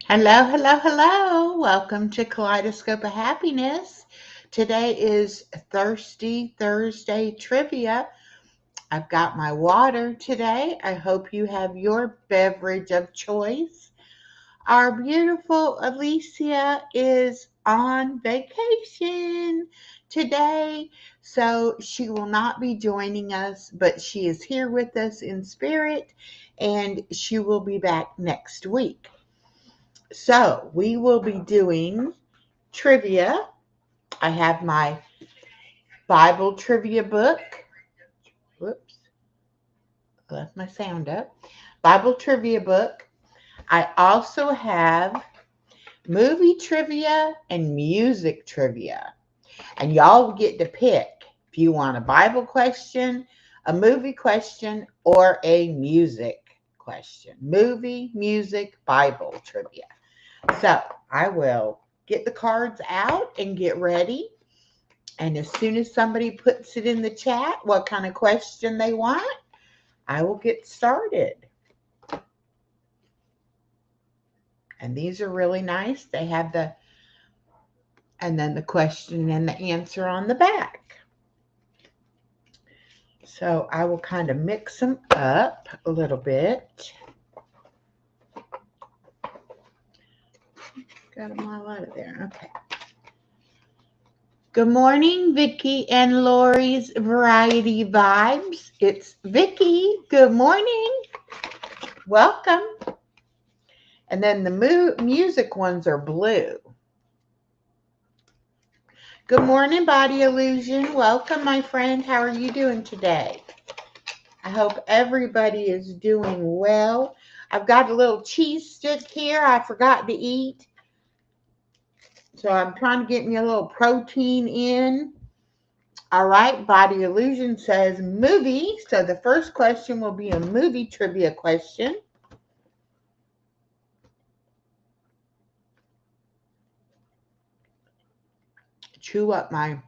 Hello, hello, hello. Welcome to Kaleidoscope of Happiness. Today is Thirsty Thursday Trivia. I've got my water today. I hope you have your beverage of choice. Our beautiful Alicia is on vacation today, so she will not be joining us, but she is here with us in spirit, and she will be back next week. So we will be doing trivia. I have my Bible trivia book. Whoops, I left my sound up. Bible trivia book. I also have movie trivia and music trivia. And y'all get to pick if you want a Bible question, a movie question, or a music question. Movie, music, Bible trivia. So I will get the cards out and get ready. And as soon as somebody puts it in the chat, what kind of question they want, I will get started. And these are really nice. They have and then the question and the answer on the back. So I will kind of mix them up a little bit. Got them all out of there. Okay. Good morning, Vicki and Lori's Variety Vibes. It's Vicki. Good morning. Welcome. And then the music ones are blue. Good morning, Body Illusion. Welcome, my friend. How are you doing today? I hope everybody is doing well. I've got a little cheese stick here I forgot to eat. So I'm trying to get me a little protein in. All right, Body Illusion says movie. So the first question will be a movie trivia question. Chew up my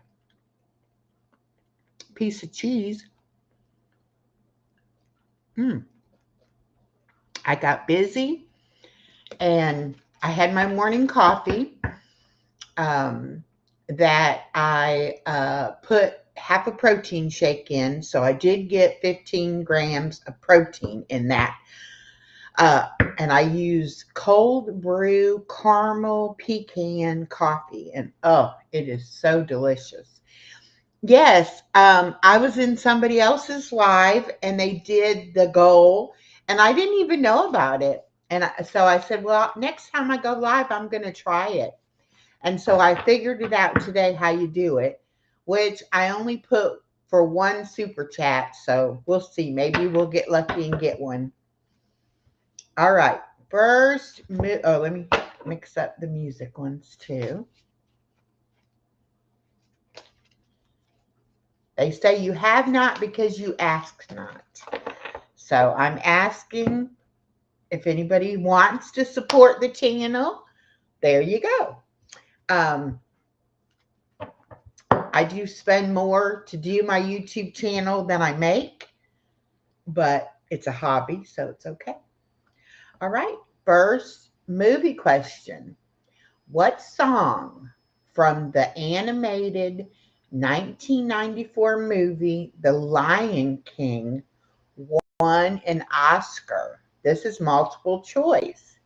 piece of cheese. I got busy and I had my morning coffee that I put half a protein shake in. So I did get 15 grams of protein in that. And I use cold brew caramel pecan coffee. And oh, it is so delicious. Yes, I was in somebody else's live and they did the goal and I didn't even know about it. And so I said, well, next time I go live, I'm going to try it. And so I figured it out today how you do it, which I only put for one super chat. So we'll see. Maybe we'll get lucky and get one. All right. First, let me mix up the music ones too. They say you have not because you ask not. So I'm asking if anybody wants to support the channel. There you go. I do spend more to do my YouTube channel than I make, but it's a hobby, so it's okay. All right. First movie question. What song from the animated 1994 movie The Lion King won an Oscar? This is multiple choice.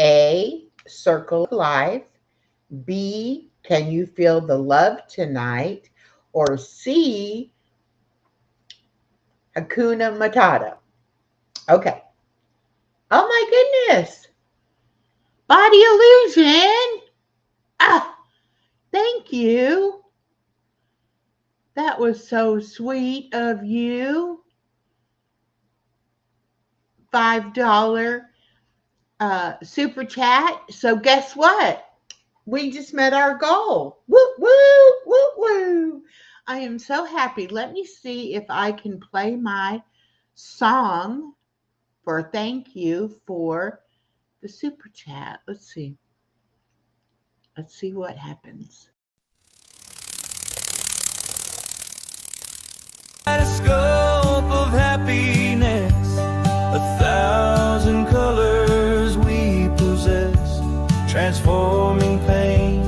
A, Circle of Life. B, Can You Feel the Love Tonight? Or C, Hakuna Matata. Okay. Oh my goodness. Body Illusion. Ah, thank you. That was so sweet of you. $5 super chat. So guess what? We just met our goal. Woo, woo, woo, woo. I am so happy. Let me see if I can play my song for thank you for the super chat. Let's see. Let's see what happens. Kaleidoscope of happiness, 1,000 colors we possess. transforming pain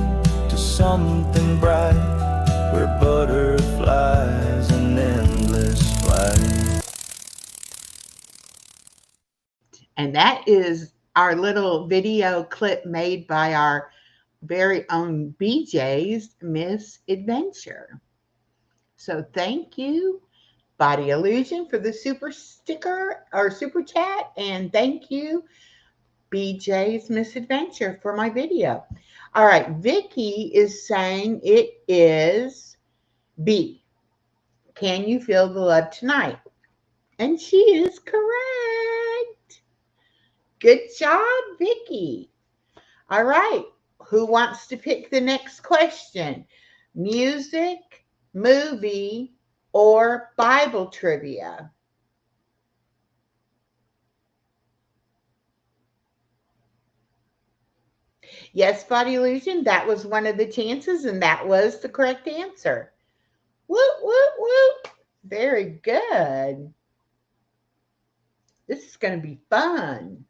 to something bright, where butterflies and endless flight. And that is our little video clip made by our very own BJ's Miss Adventure. So thank you, Body Illusion, for the super sticker or super chat. And thank you, BJ's Misadventure, for my video. All right, Vicky is saying it is B. Can you feel the love tonight? And she is correct. Good job, Vicky. All right, who wants to pick the next question? Music, movie, or Bible trivia? Yes, Body Illusion, that was one of the chances, and that was the correct answer. Whoop, whoop, whoop. Very good. This is going to be fun.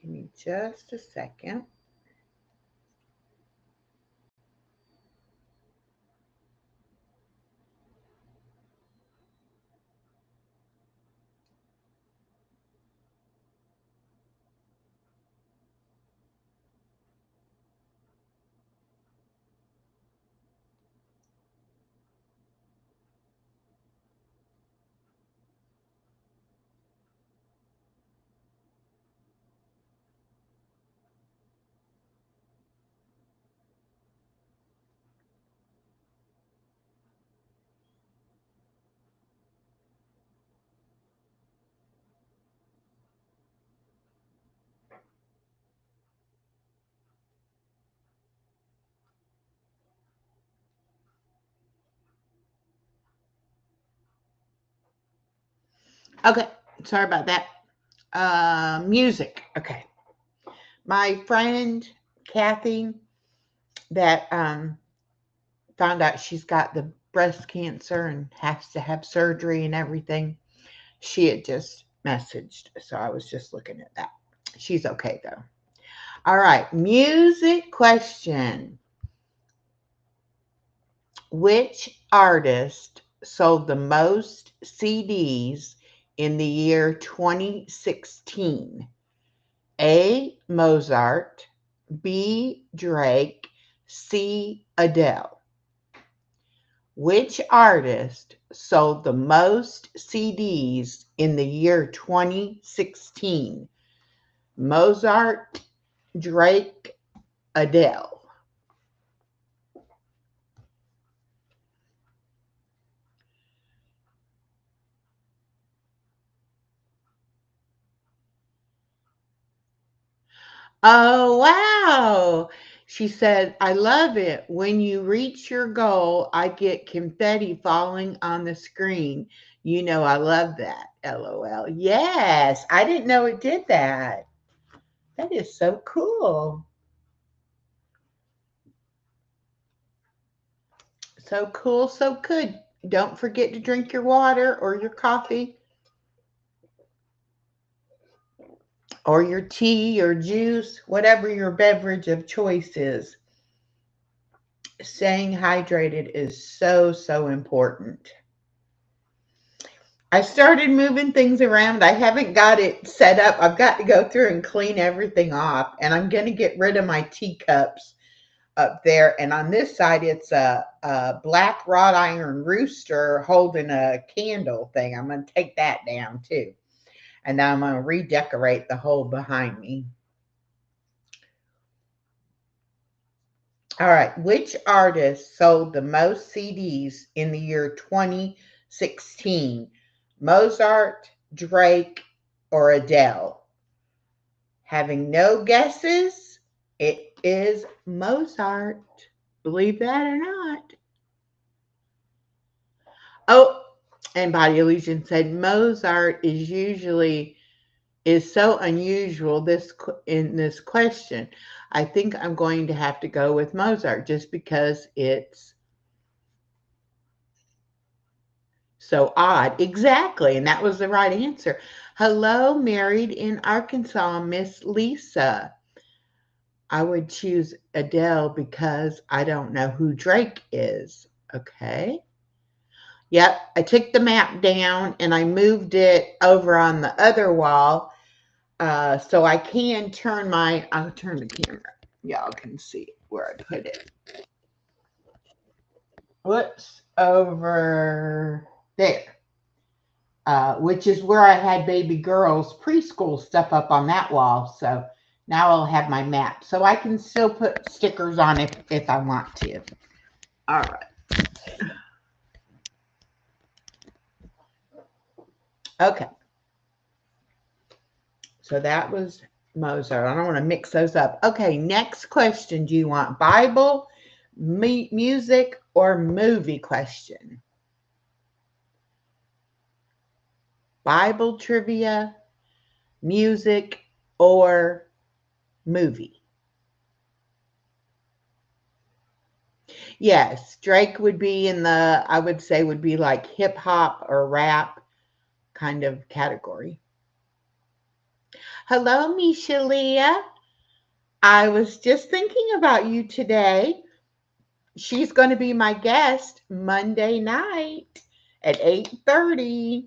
Give me just a second. Okay, sorry about that. Music. Okay. My friend Kathy, that found out she's got the breast cancer and has to have surgery and everything, she had just messaged. So I was just looking at that. She's okay though. All right, music question. Which artist sold the most CDs in the year 2016? A. Mozart, B. Drake, C. Adele. Which artist sold the most CDs in the year 2016? Mozart, Drake, Adele. Oh, wow. She said, I love it. When you reach your goal, I get confetti falling on the screen. You know, I love that. LOL. Yes, I didn't know it did that. That is so cool. So cool, so good. Don't forget to drink your water or your coffee or your tea or juice, whatever your beverage of choice is. Staying hydrated is so, so important. I started moving things around. I haven't got it set up. I've got to go through and clean everything off. And I'm going to get rid of my teacups up there. And on this side, it's a black wrought iron rooster holding a candle thing. I'm going to take that down too. And now I'm going to redecorate the whole behind me. All right. Which artist sold the most CDs in the year 2016? Mozart, Drake, or Adele? Having no guesses, it is Mozart. Believe that or not. Oh, And Body Illusion said Mozart is so unusual in this question. I think I'm going to have to go with Mozart just because it's so odd. Exactly. And that was the right answer. Hello, married in Arkansas, Miss Lisa. I would choose Adele because I don't know who Drake is. Okay. Yep. I took the map down and I moved it over on the other wall. So I'll turn the camera. Y'all can see where I put it. Whoops. Over there. Which is where I had baby girls preschool stuff up on that wall. So now I'll have my map. So I can still put stickers on it if I want to. All right. Okay. So that was Mozart. I don't want to mix those up. Okay. Next question. Do you want Bible, music, or movie question? Bible trivia, music, or movie? Yes, Drake would be I would say, would be like hip hop or rap kind of category. Hello, Michelia. I was just thinking about you today. She's going to be my guest Monday night at 8:30.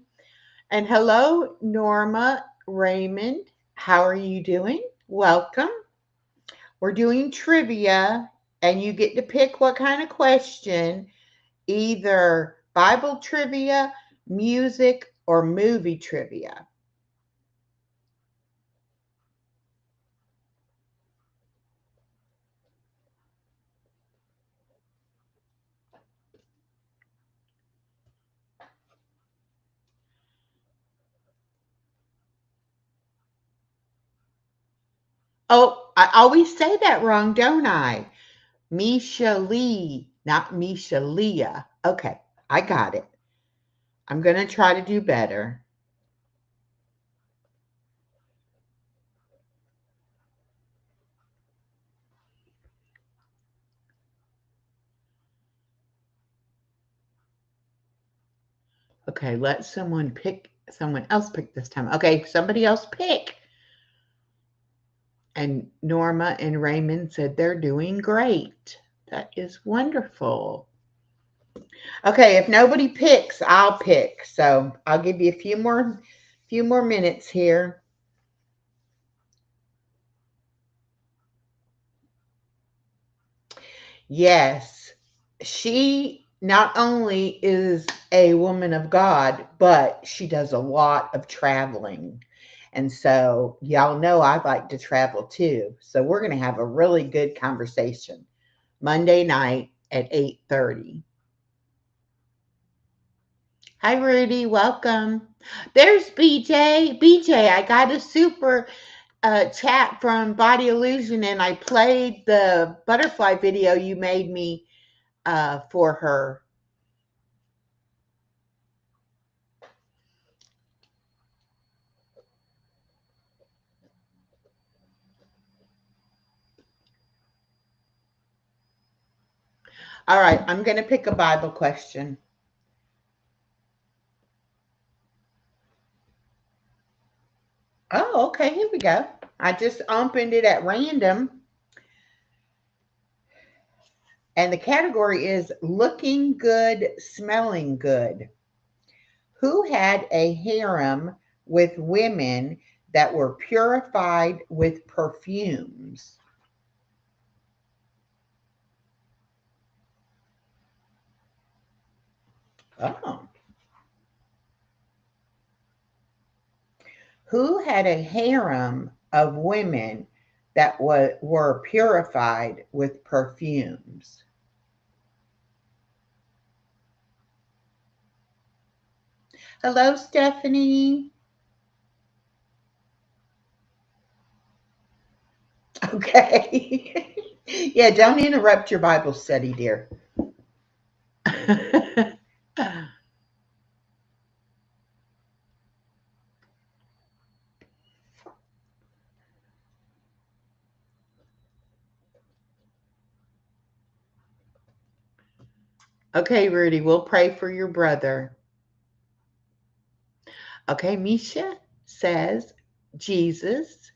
And hello, Norma Raymond. How are you doing? Welcome. We're doing trivia, and you get to pick what kind of question, either Bible trivia, music, or movie trivia. Oh, I always say that wrong, don't I? Misha Lee, not Misha Leah. Okay, I got it. I'm going to try to do better. Okay, let someone else pick this time. Okay, somebody else pick. And Norma and Raymond said they're doing great. That is wonderful. Okay, if nobody picks, I'll pick. So I'll give you a few more minutes here. Yes, she not only is a woman of God, but she does a lot of traveling. And so y'all know I like to travel too. So we're going to have a really good conversation Monday night at 8:30. Hi Rudy, welcome. There's BJ. BJ, I got a super chat from Body Illusion and I played the butterfly video you made me for her. All right, I'm going to pick a Bible question. Oh, okay, here we go. I just opened it at random, and the category is looking good, smelling good. Who had a harem with women that were purified with perfumes? Oh. Who had a harem of women that were purified with perfumes? Hello, Stephanie. Okay. Yeah, don't interrupt your Bible study, dear. Okay, Rudy, we'll pray for your brother. Okay, Misha says Jesus.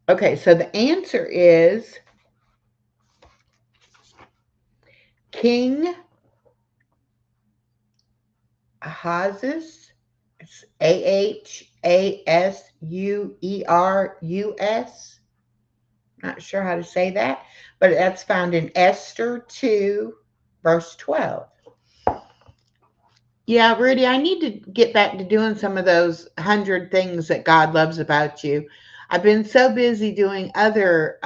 Okay, so the answer is King Ahasuerus. It's Ahasuerus. Not sure how to say that, but that's found in Esther 2, verse 12. Yeah, Rudy, I need to get back to doing some of those 100 things that God loves about you. I've been so busy doing other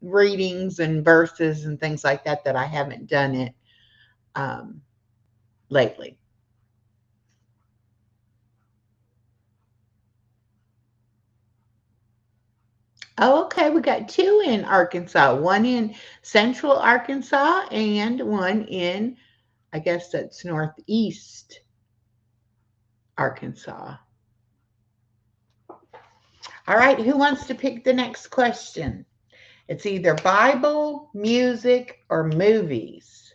readings and verses and things like that that I haven't done it um, lately. Oh, okay. We got two in Arkansas, one in central Arkansas and one in, I guess that's northeast Arkansas. All right. Who wants to pick the next question? It's either Bible, music, or movies.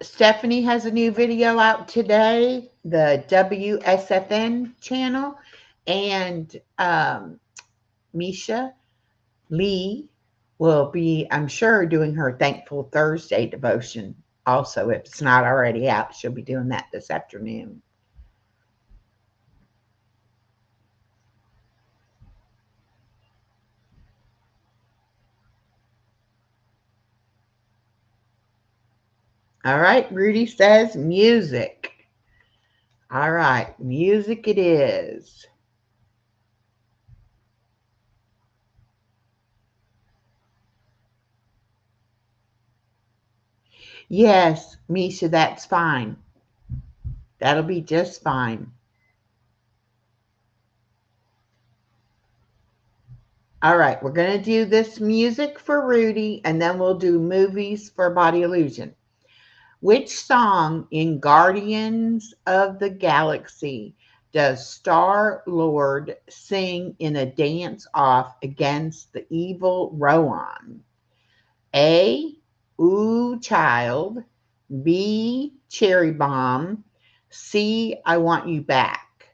Stephanie has a new video out today, the WSFN channel, and Misha Lee will be, I'm sure, doing her Thankful Thursday devotion also. If it's not already out, she'll be doing that this afternoon. All right, Rudy says music. All right, music it is. Yes, Misha, that's fine. That'll be just fine. All right, we're going to do this music for Rudy, and then we'll do movies for Body Illusion. Which song in Guardians of the Galaxy does Star Lord sing in a dance off against the evil Rowan? A. Ooh Child. B. Cherry Bomb. C. I Want You Back.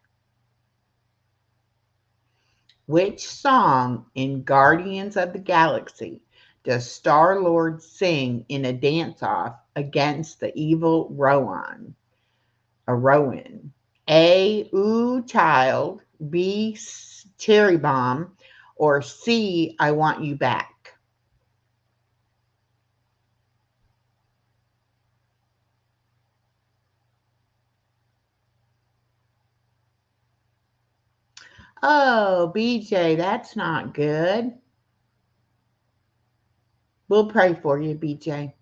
Which song in Guardians of the Galaxy does Star Lord sing in a dance off against the evil Rowan? A Rowan. A. Ooh Child. B. Cherry Bomb. Or C. I Want You Back. Oh, BJ, that's not good. We'll pray for you, BJ.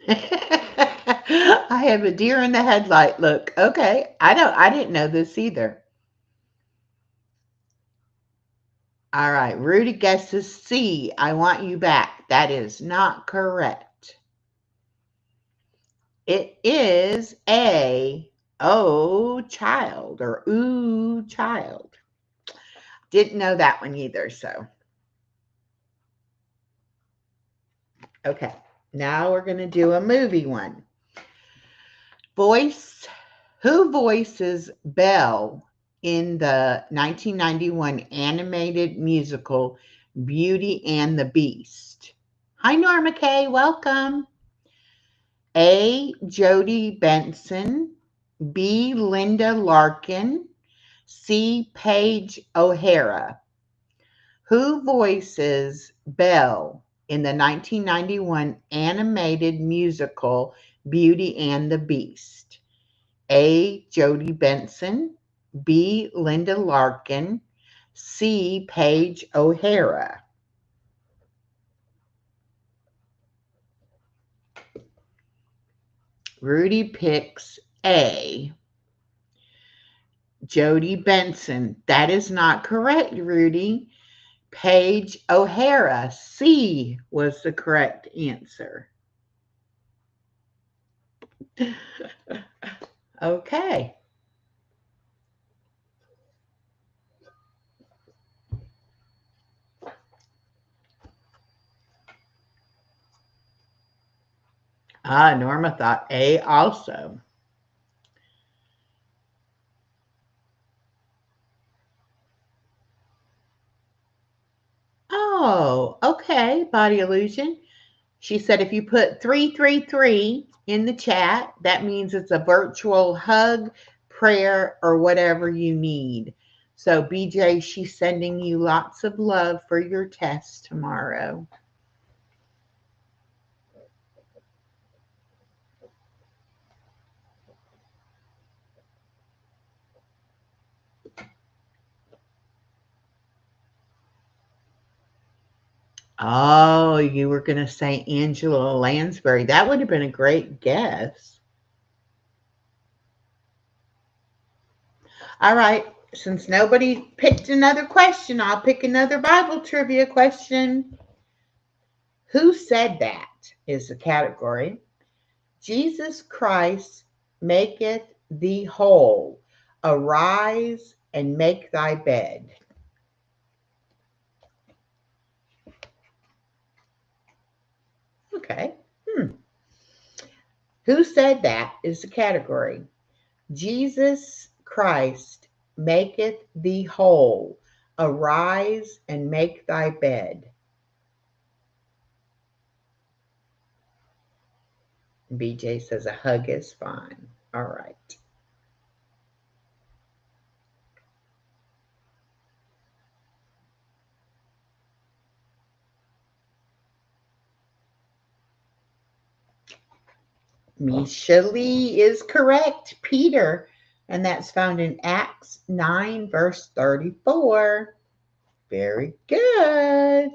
I have a deer in the headlight look. Okay. I didn't know this either. All right. Rudy guesses C. I Want You Back. That is not correct. It is A. Oh Child or Ooh Child. Didn't know that one either. So, okay. Now we're going to do a movie one. Voice. Who voices Belle in the 1991 animated musical Beauty and the Beast? Hi, Norma Kay. Welcome. A. Jodie Benson. B. Linda Larkin. C. Paige O'Hara. Who voices Belle in the 1991 animated musical Beauty and the Beast? A. Jody Benson, B. Linda Larkin, C. Paige O'Hara. Rudy picks A. Jody Benson. That is not correct, Rudy. Paige O'Hara, C, was the correct answer. Okay. Norma thought A also. Oh, okay, Body Illusion. She said if you put 333 in the chat, that means it's a virtual hug, prayer, or whatever you need. So, BJ, she's sending you lots of love for your test tomorrow. Oh, you were going to say Angela Lansbury. That would have been a great guess. All right. Since nobody picked another question, I'll pick another Bible trivia question. Who said that is the category. Jesus Christ maketh thee whole. Arise and make thy bed. Okay. Who said that is the category. Jesus Christ maketh thee whole. Arise and make thy bed. BJ says a hug is fine. All right. Misha Lee is correct, Peter. And that's found in Acts 9, verse 34. Very good.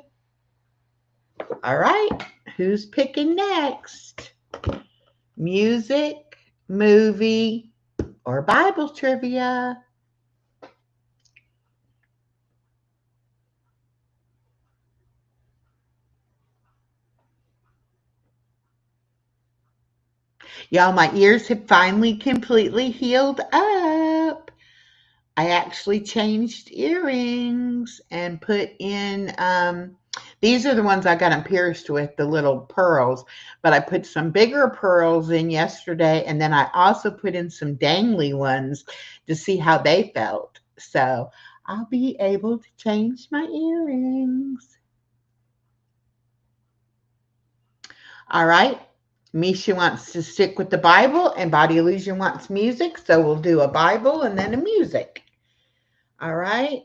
All right. Who's picking next? Music, movie, or Bible trivia? Y'all, my ears have finally completely healed up. I actually changed earrings and put in, these are the ones I got them pierced with, the little pearls, but I put some bigger pearls in yesterday, and then I also put in some dangly ones to see how they felt. So I'll be able to change my earrings. All right. Misha wants to stick with the Bible, and Body Illusion wants music, so we'll do a Bible and then a music. All right.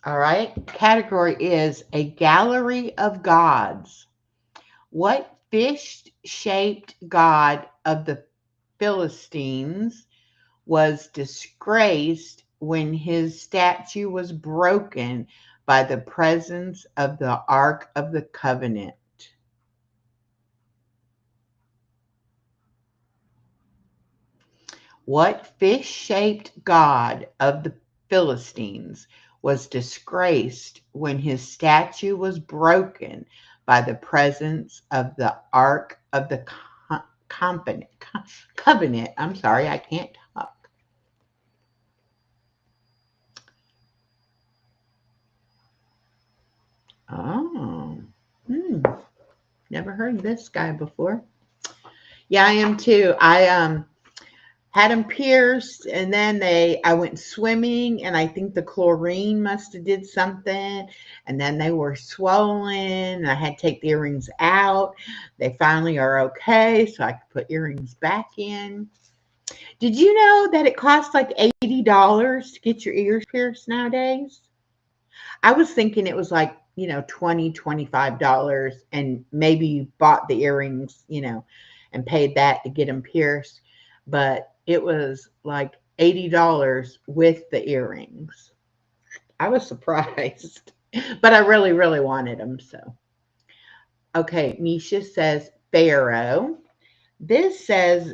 All right. Category is a gallery of gods. What fish shaped god of the Philistines was disgraced when his statue was broken by the presence of the Ark of the Covenant? What fish shaped god of the Philistines was disgraced when his statue was broken by the presence of the Ark of the Covenant? I'm sorry, I can't talk. Oh, never heard this guy before. Yeah, I am too. I had them pierced, and then I went swimming, and I think the chlorine must have did something, and then they were swollen, and I had to take the earrings out. They finally are okay, so I could put earrings back in. Did you know that it costs like $80 to get your ears pierced nowadays? I was thinking it was like, $20, $25, and maybe you bought the earrings, and paid that to get them pierced. But it was like $80 with the earrings. I was surprised, but I really, really wanted them. So, okay, Misha says Pharaoh. This says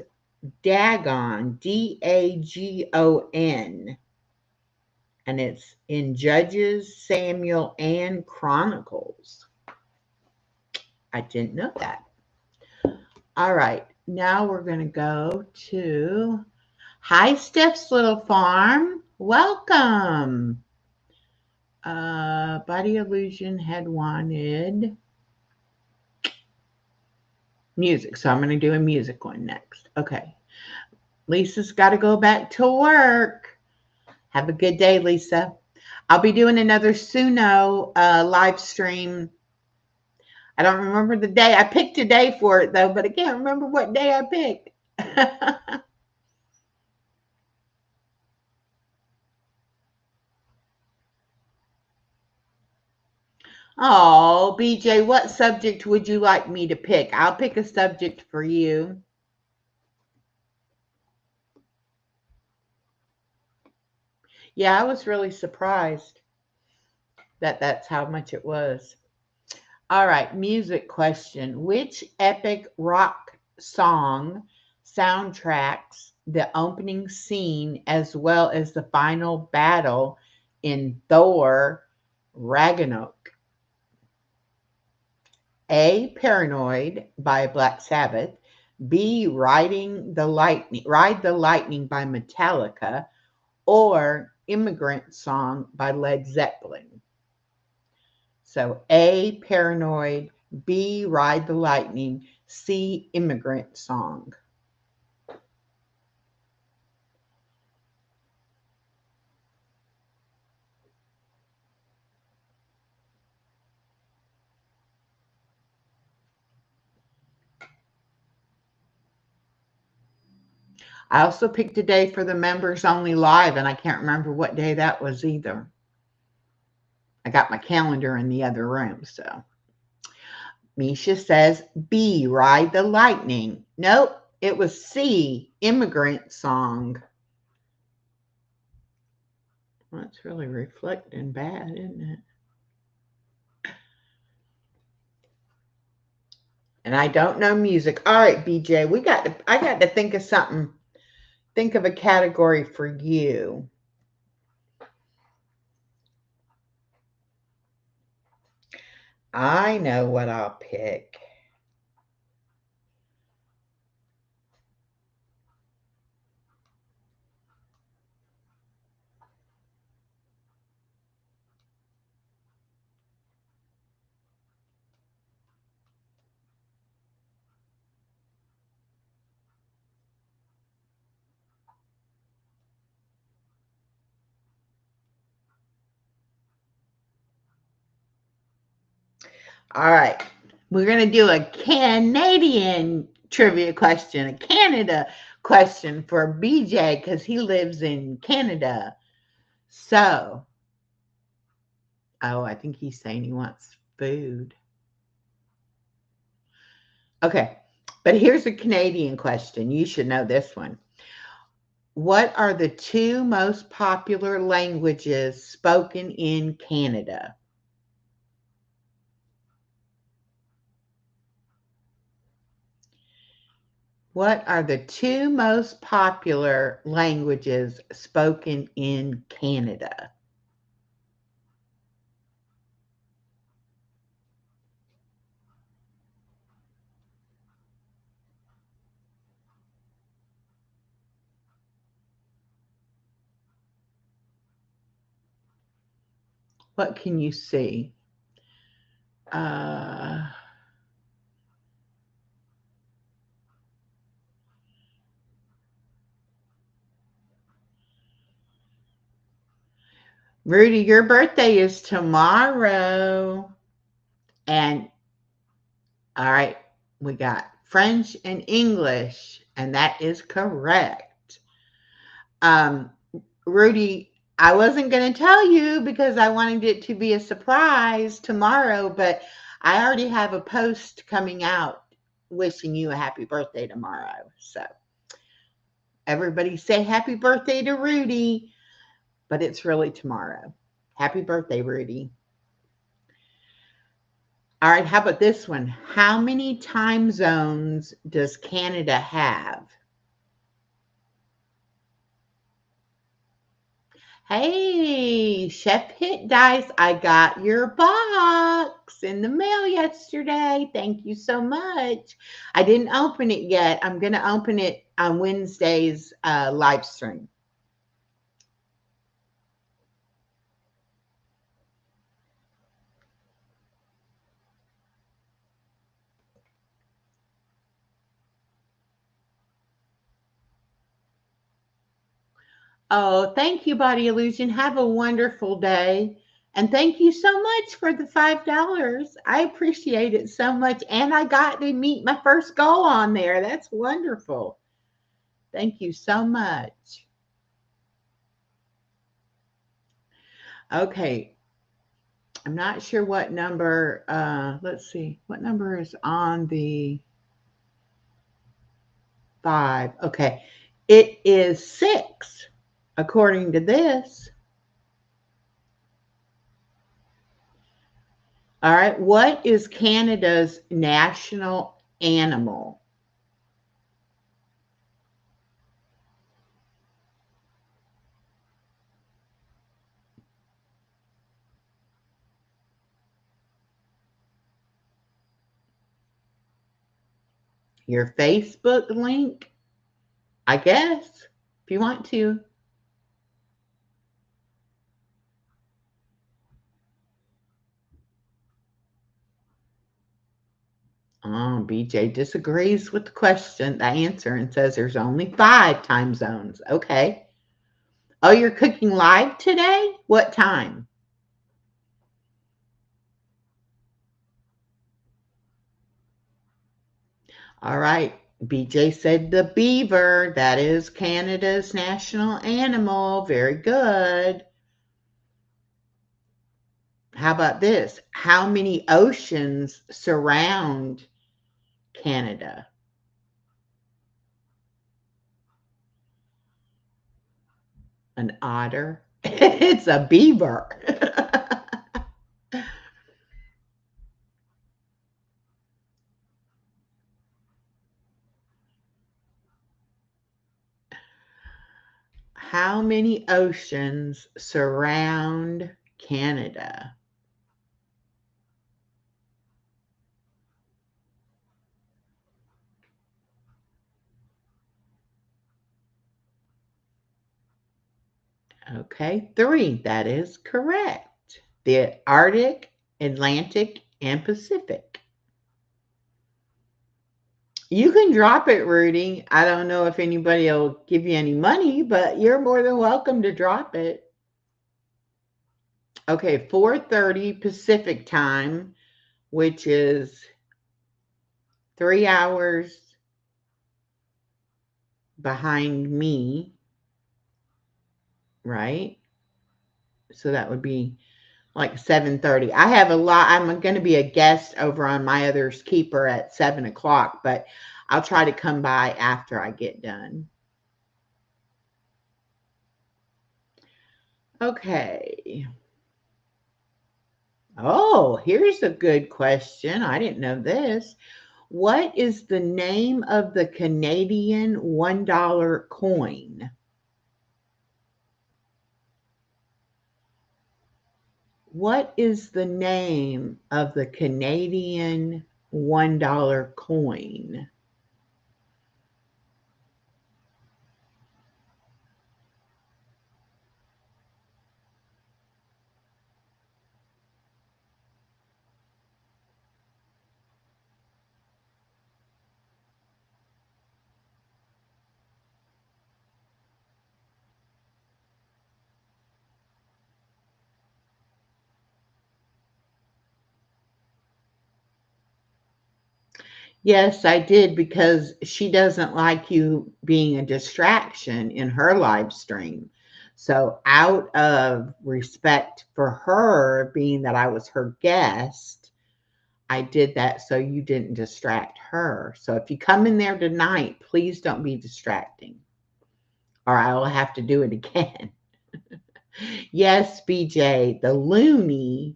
Dagon, Dagon, and it's in Judges, Samuel, and Chronicles. I didn't know that. All right, now we're going to go to Hi, Steph's Little Farm. Welcome. Body Illusion had wanted music, so I'm going to do a music one next. Okay. Lisa's got to go back to work. Have a good day, Lisa. I'll be doing another Suno live stream. I don't remember the day. I picked a day for it, though, but I can't remember what day I picked. Oh, BJ, what subject would you like me to pick? I'll pick a subject for you. Yeah, I was really surprised that that's how much it was. All right, music question. Which epic rock song soundtracks the opening scene as well as the final battle in Thor Ragnarok? A. Paranoid by Black Sabbath. B. Ride the Lightning by Metallica. Or Immigrant Song by Led Zeppelin. So A. Paranoid. B. Ride the Lightning. C. Immigrant Song. I also picked a day for the members only live, and I can't remember what day that was either. I got my calendar in the other room, so. Misha says B, Ride the Lightning. Nope, it was C, Immigrant Song. Well, it's really reflecting bad, isn't it? And I don't know music. All right, BJ, I got to think of something. Think of a category for you. I know what I'll pick. All right. We're going to do a Canadian trivia question, a Canada question for BJ because he lives in Canada. So, oh, I think he's saying he wants food. Okay. But here's a Canadian question. You should know this one. What are the two most popular languages spoken in Canada? What are the two most popular languages spoken in Canada? What can you see? Uh, Rudy, your birthday is tomorrow. And all right, we got French and English, and that is correct. Um, Rudy, I wasn't going to tell you because I wanted it to be a surprise tomorrow, but I already have a post coming out wishing you a happy birthday tomorrow. So everybody say happy birthday to Rudy, but it's really tomorrow. Happy birthday, Rudy. All right, how about this one? How many time zones does Canada have? Hey, Chef Hit Dice, I got your box in the mail yesterday. Thank you so much. I didn't open it yet. I'm going to open it on Wednesday's live stream. Oh, thank you, Body Illusion. Have a wonderful day. And thank you so much for the $5. I appreciate it so much. And I got to meet my first goal on there. That's wonderful. Thank you so much. Okay. I'm not sure what number. Let's see. What number is on the 5? Okay. It is 6, according to this. All right. What is Canada's national animal? Your Facebook link, I guess, if you want to. Oh, BJ disagrees with the question, the answer, and says there's only 5 time zones. Okay. Oh, you're cooking live today? What time? All right. BJ said the beaver. That is Canada's national animal. Very good. How about this? How many oceans surround Canada? An otter? It's a beaver. How many oceans surround Canada? Okay, 3. That is correct. The Arctic, Atlantic, and Pacific. You can drop it, Rudy. I don't know if anybody will give you any money, but you're more than welcome to drop it. Okay, 4:30 Pacific time, which is 3 hours behind me, right? So that would be like 7:30. I have a lot. I'm going to be a guest over on my other's keeper at 7 o'clock, but I'll try to come by after I get done. Okay. Oh, here's a good question. I didn't know this. What is the name of the Canadian $1 coin? What is the name of the Canadian $1 coin? Yes, I did because she doesn't like you being a distraction in her live stream. So, out of respect for her, being that I was her guest, I did that so you didn't distract her. So if you come in there tonight, please don't be distracting, or I will have to do it again. Yes, BJ, the loony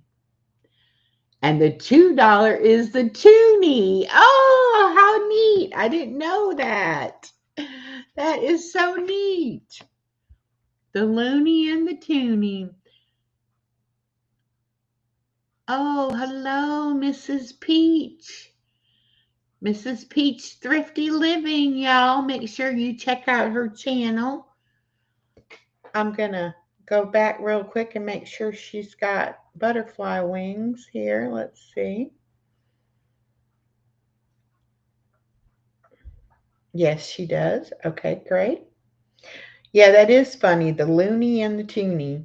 and the $2 is the toonie. Oh, how neat. I didn't know that. That is so neat. The loony and the toonie. Oh, hello, Mrs. Peach. Mrs. Peach Thrifty Living, y'all. Make sure you check out her channel. I'm going to go back real quick and make sure she's got butterfly wings here. Let's see. Yes, she does. Okay, great. Yeah, that is funny. The loony and the toonie.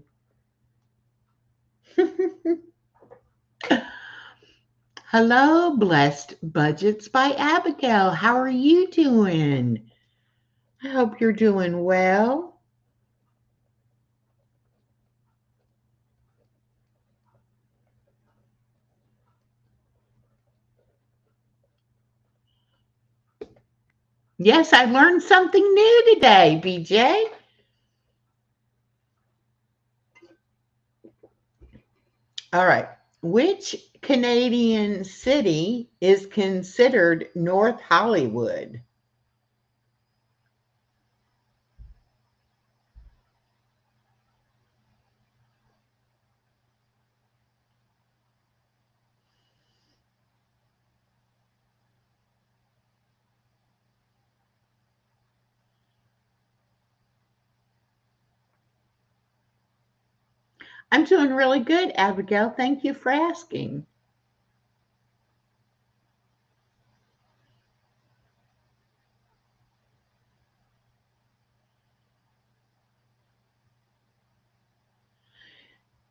Hello, Blessed Budgets by Abigail. How are you doing? I hope you're doing well. Yes, I learned something new today, BJ. All right. Which Canadian city is considered North Hollywood? I'm doing really good, Abigail. Thank you for asking.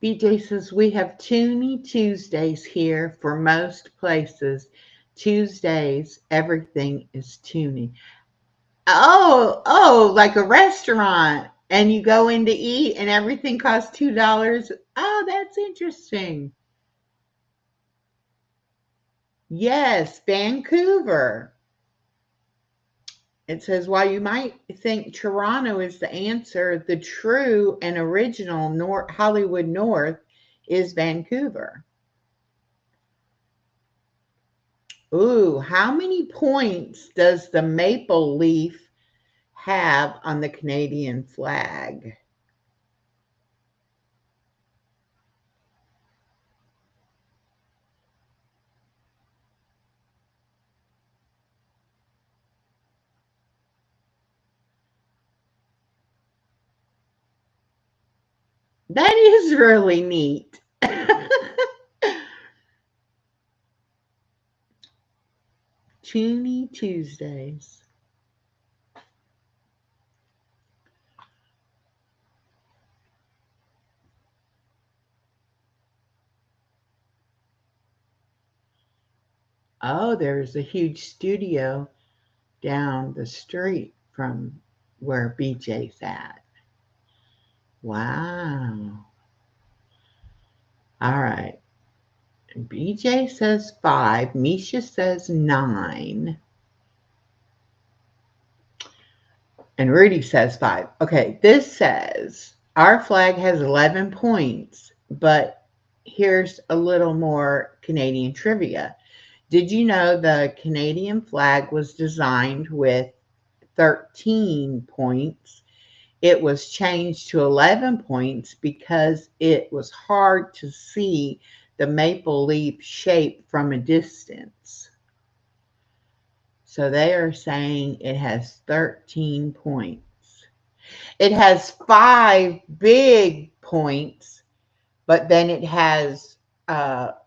BJ says we have Toonie Tuesdays here for most places. Tuesdays, everything is Toonie. Oh, like a restaurant, and you go in to eat and everything costs $2. Oh, that's interesting. Yes, Vancouver. It says while you might think Toronto is the answer, the true and original Hollywood North is Vancouver. Ooh, how many points does the maple leaf have on the Canadian flag? That is really neat. Toonie Tuesdays. Oh, there's a huge studio down the street from where BJ's at. Wow. All right. BJ says 5. Misha says 9. And Rudy says 5. Okay, this says our flag has 11 points, but here's a little more Canadian trivia. Did you know the Canadian flag was designed with 13 points? It was changed to 11 points because it was hard to see the maple leaf shape from a distance. So they are saying it has 13 points. It has 5 big points, but then it has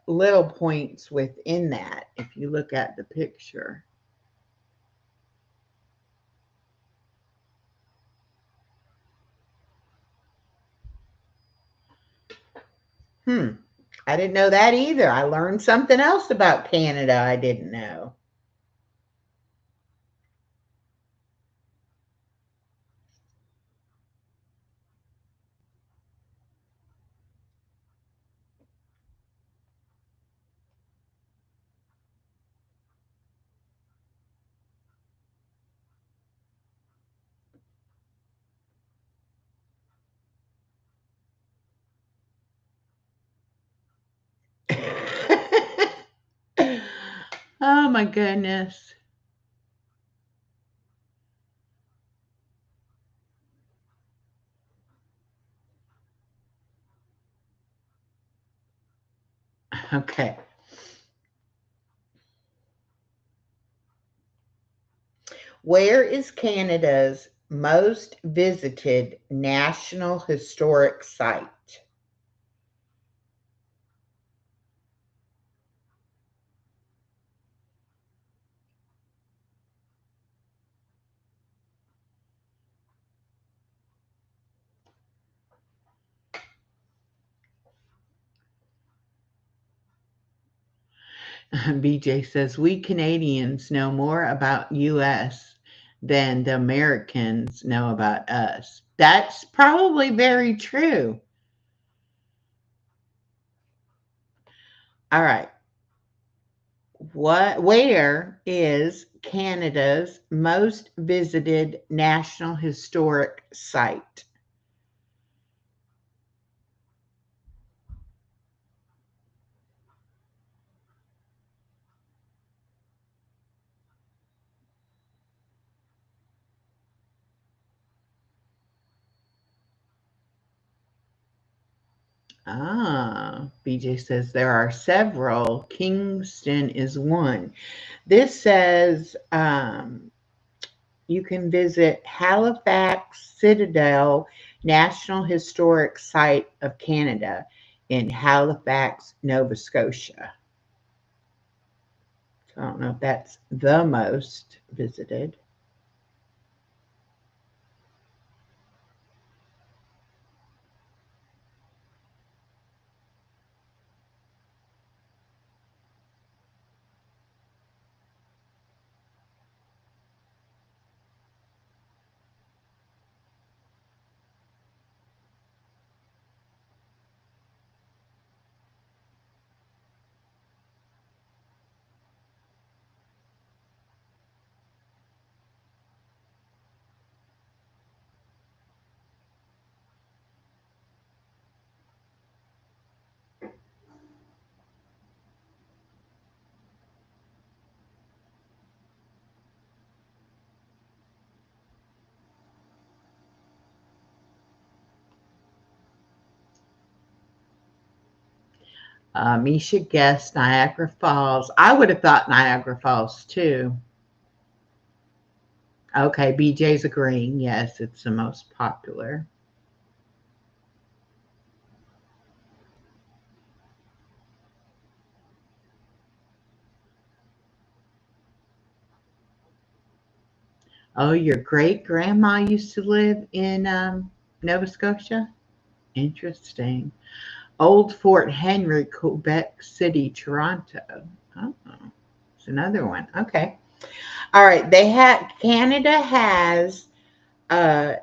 little points within that if you look at the picture. Hmm. I didn't know that either. I learned something else about Canada I didn't know. Oh my goodness. Okay. Where is Canada's most visited National Historic Site? BJ says we Canadians know more about US than the Americans know about us. That's probably very true. All right. Where is Canada's most visited National Historic Site? BJ says there are several. Kingston is one. This says you can visit Halifax Citadel National Historic Site of Canada in Halifax, Nova Scotia. So I don't know if that's the most visited. Misha guessed Niagara Falls. I would have thought Niagara Falls too. Okay, BJ's agreeing. Yes, it's the most popular. Oh, your great grandma used to live in Nova Scotia? Interesting. Old Fort Henry, Quebec City, Toronto. Oh, it's another one. Okay. All right. Canada has a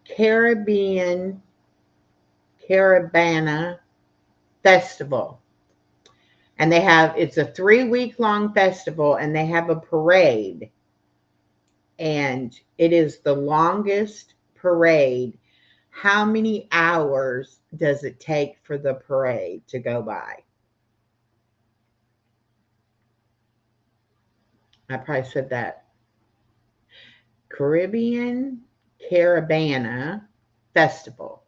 Caribbean Carabana festival. And it's a 3 week long festival and they have a parade. And it is the longest parade. How many hours does it take for the parade to go by? I probably said that. Caribbean Carabana Festival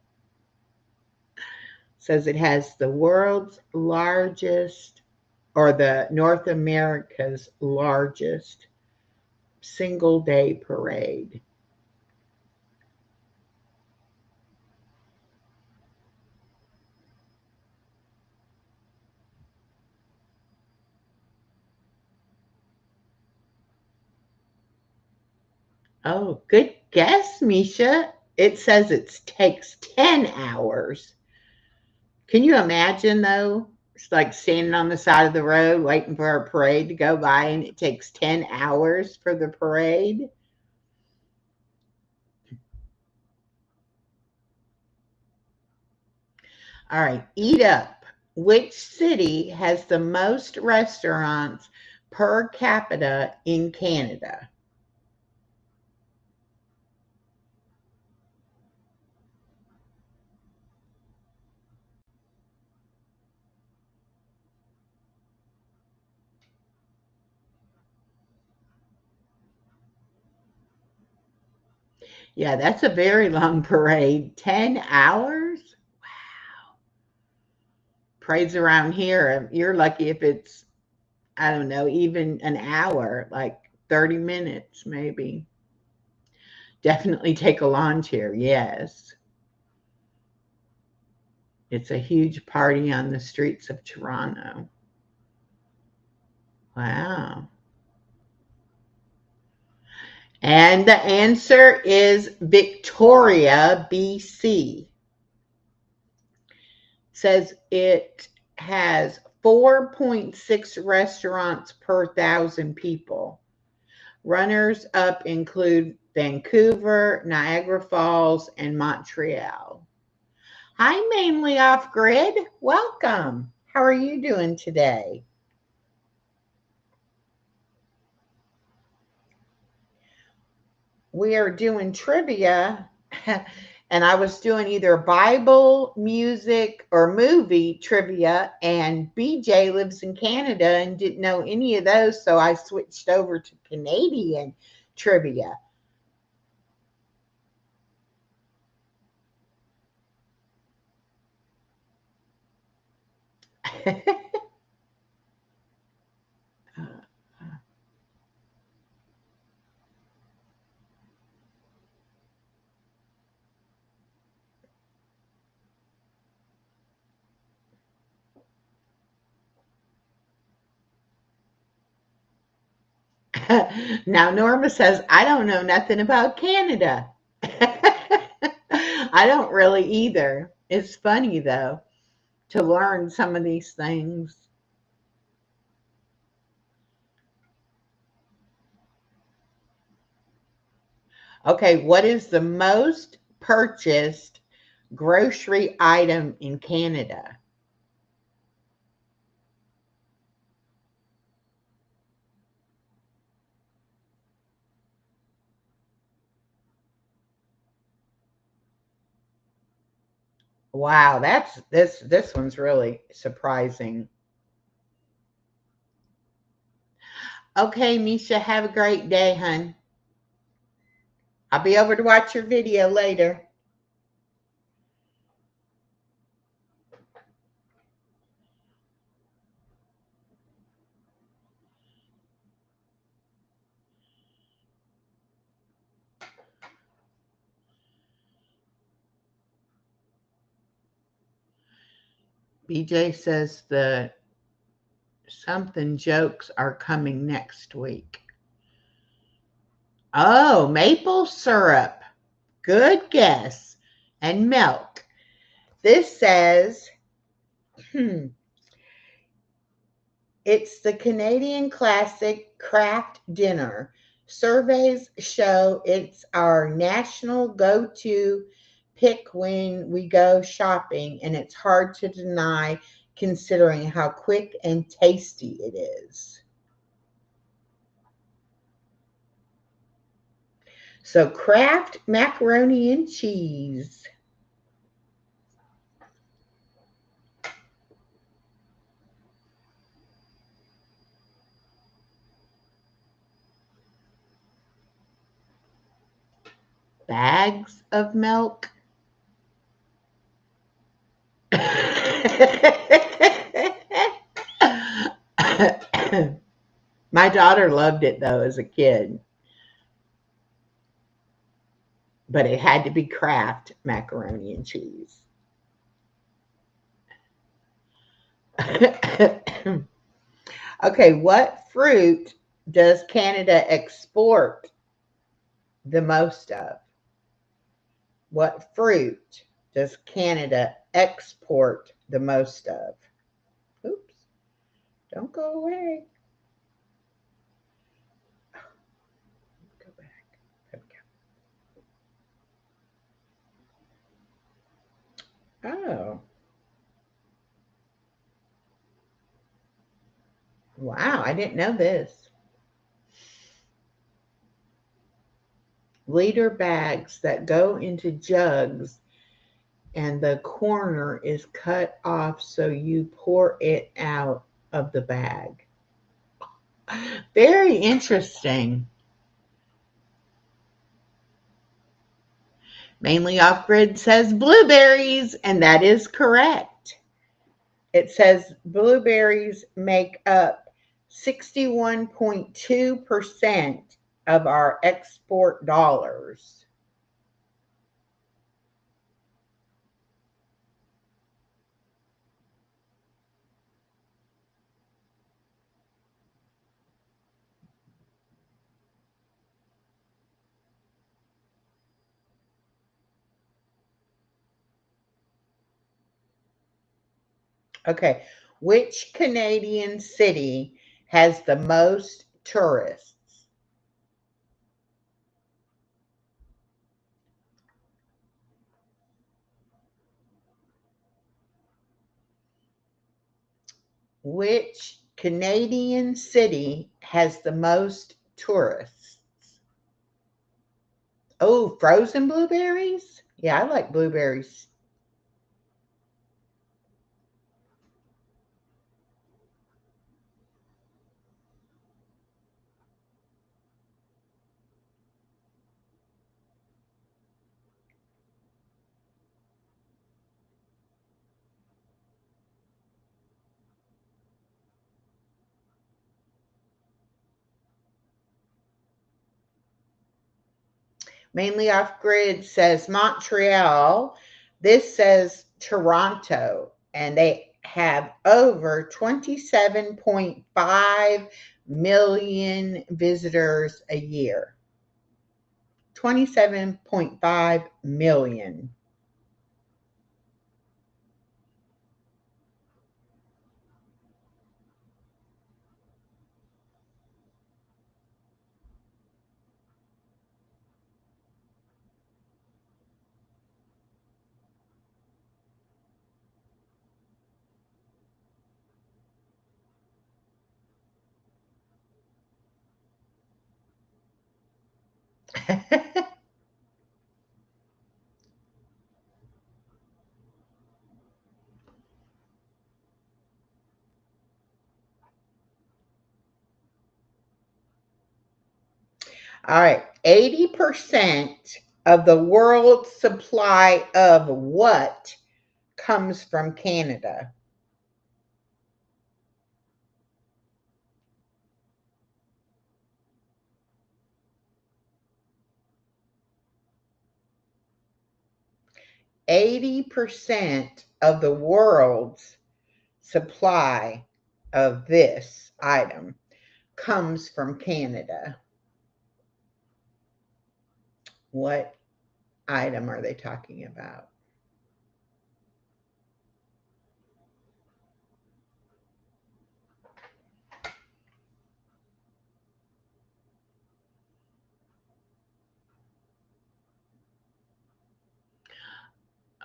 says it has the world's largest, or the North America's largest single day parade. Oh, good guess, Misha. It says it takes 10 hours. Can you imagine, though? It's like standing on the side of the road waiting for a parade to go by, and it takes 10 hours for the parade. All right, eat up. Which city has the most restaurants per capita in Canada? Yeah, that's a very long parade. 10 hours? Parades around here, you're lucky if it's, I don't know, even an hour, like 30 minutes maybe. Definitely take a lawn chair, yes. It's a huge party on the streets of Toronto. Wow. And the answer is Victoria, BC. Says it has 4.6 restaurants per thousand people. Runners up include Vancouver, Niagara Falls, and Montreal. Hi, Mainly Off Grid. Welcome. How are you doing today? We are doing trivia, and I was doing either Bible, music, or movie trivia. And BJ lives in Canada and didn't know any of those, so I switched over to Canadian trivia. Now, Norma says, I don't know nothing about Canada. I don't really either. It's funny, though, to learn some of these things. Okay, what is the most purchased grocery item in Canada? Wow, that's this one's really surprising. Okay, Misha, have a great day, hun. I'll be over to watch your video later. BJ says the something jokes are coming next week. Oh, maple syrup. Good guess. And milk. This says, hmm, it's the Canadian classic craft dinner. Surveys show it's our national go to pick when we go shopping, and it's hard to deny considering how quick and tasty it is. So, Kraft macaroni and cheese. Bags of milk. My daughter loved it though as a kid, but it had to be Kraft macaroni and cheese. Okay, what fruit does Canada export the most of? What fruit does Canada export the most of? Oops, don't go away. Go back. There we go. Oh, wow, I didn't know this. Liter bags that go into jugs and the corner is cut off so you pour it out of the bag. Very interesting. Mainly off grid says blueberries, and that is correct. It says blueberries make up 61.2% of our export dollars. Okay, which Canadian city has the most tourists? Which Canadian city has the most tourists? Oh, frozen blueberries? Yeah, I like blueberries. Mainly off grid says Montreal. This says Toronto, and they have over 27.5 million visitors a year. 27.5 million. All right, 80% of the world's supply of what comes from Canada? 80% of the world's supply of this item comes from Canada. What item are they talking about?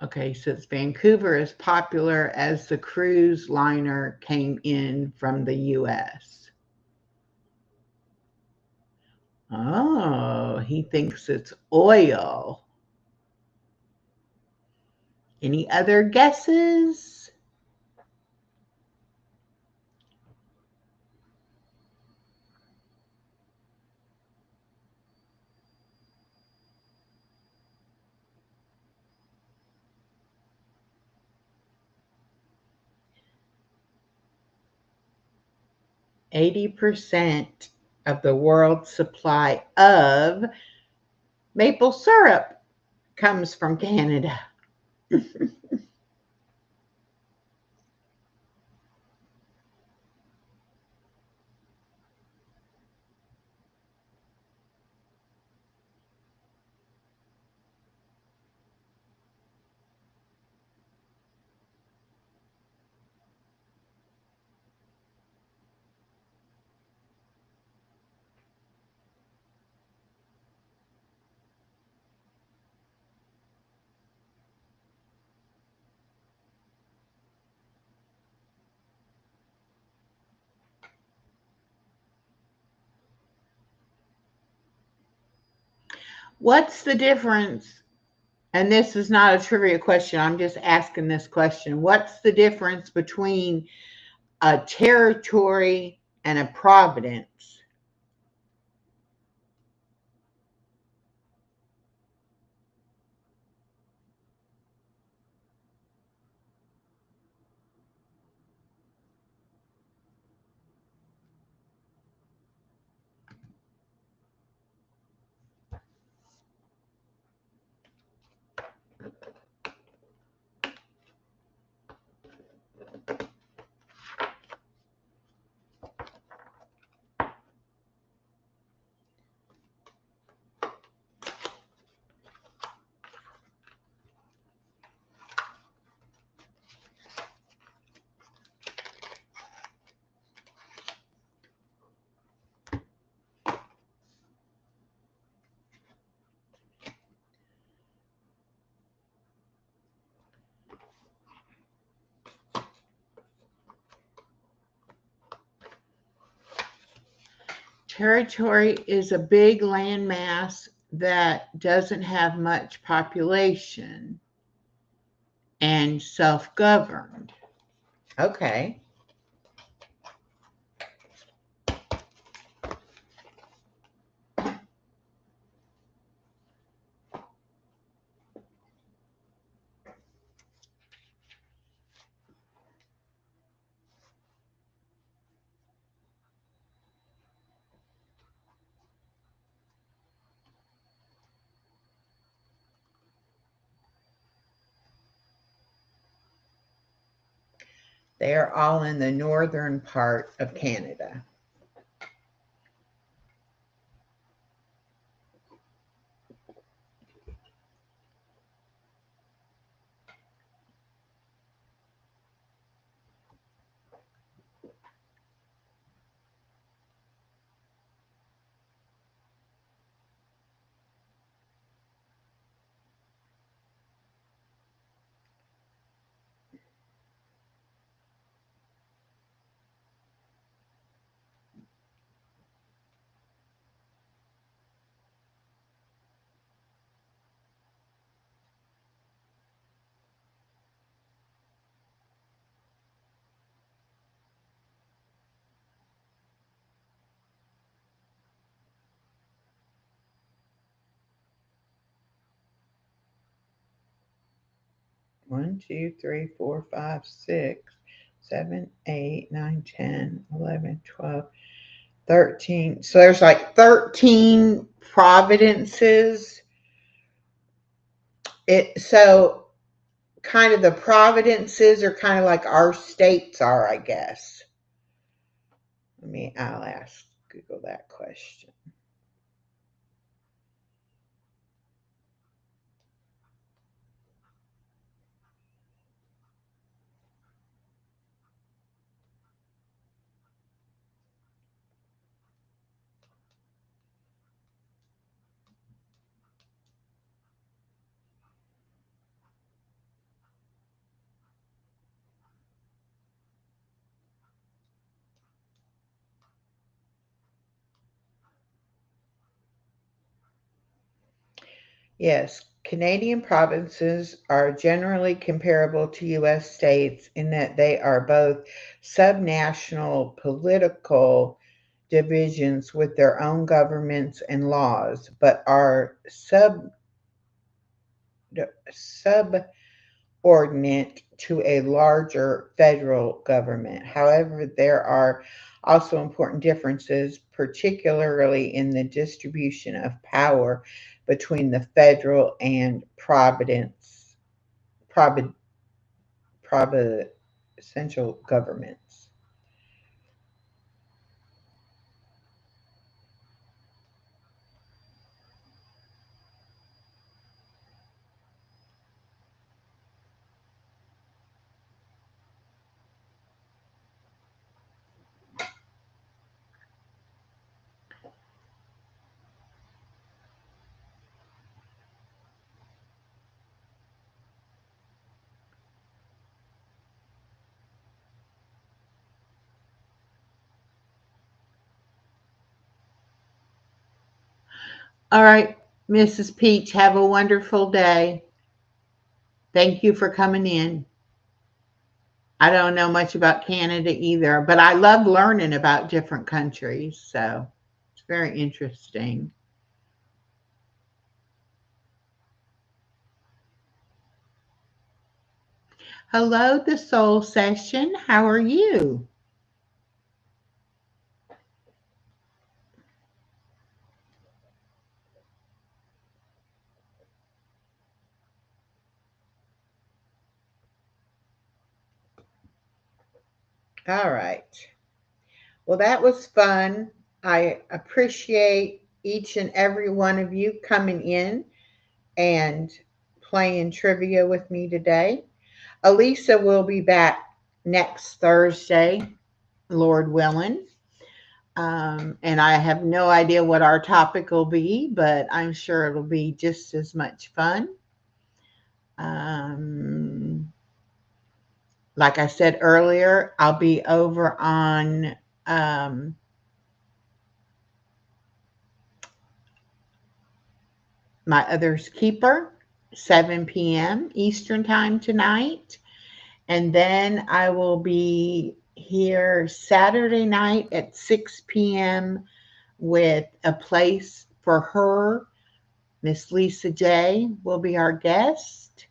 Okay, since Vancouver is popular as the cruise liner came in from the US. Oh, he thinks it's oil. Any other guesses? 80% of the world's supply of maple syrup comes from Canada. 'What's the difference? And this is not a trivia question. I'm just asking this question. What's the difference between a territory and a providence? Territory is a big landmass that doesn't have much population and self governed. Okay. They are all in the northern part of Canada. One, 2, 3, 4, 5, 6, 7, 8, 9, 10, 11, 12, 13. So there's like 13 providences. So kind of the providences are kind of like our states are, I guess. I'll ask Google that question. Yes, Canadian provinces are generally comparable to U.S. states in that they are both subnational political divisions with their own governments and laws, but are subordinate to a larger federal government. However, there are also important differences, particularly in the distribution of power between the federal and provi- provincial governments. All right, Mrs. Peach, have a wonderful day. Thank you for coming in. I don't know much about Canada either, but I love learning about different countries, so it's very interesting. Hello, the Soul Session. How are you? All right. Well, that was fun. I appreciate each and every one of you coming in and playing trivia with me today. Alisa will be back next Thursday, Lord willing. And I have no idea what our topic will be, but I'm sure it'll be just as much fun. Um, like I said earlier, I'll be over on um, My other's keeper, 7 p.m. Eastern time tonight. And then I will be here Saturday night at 6 p.m. with a place for her. Miss Lisa J will be our guest.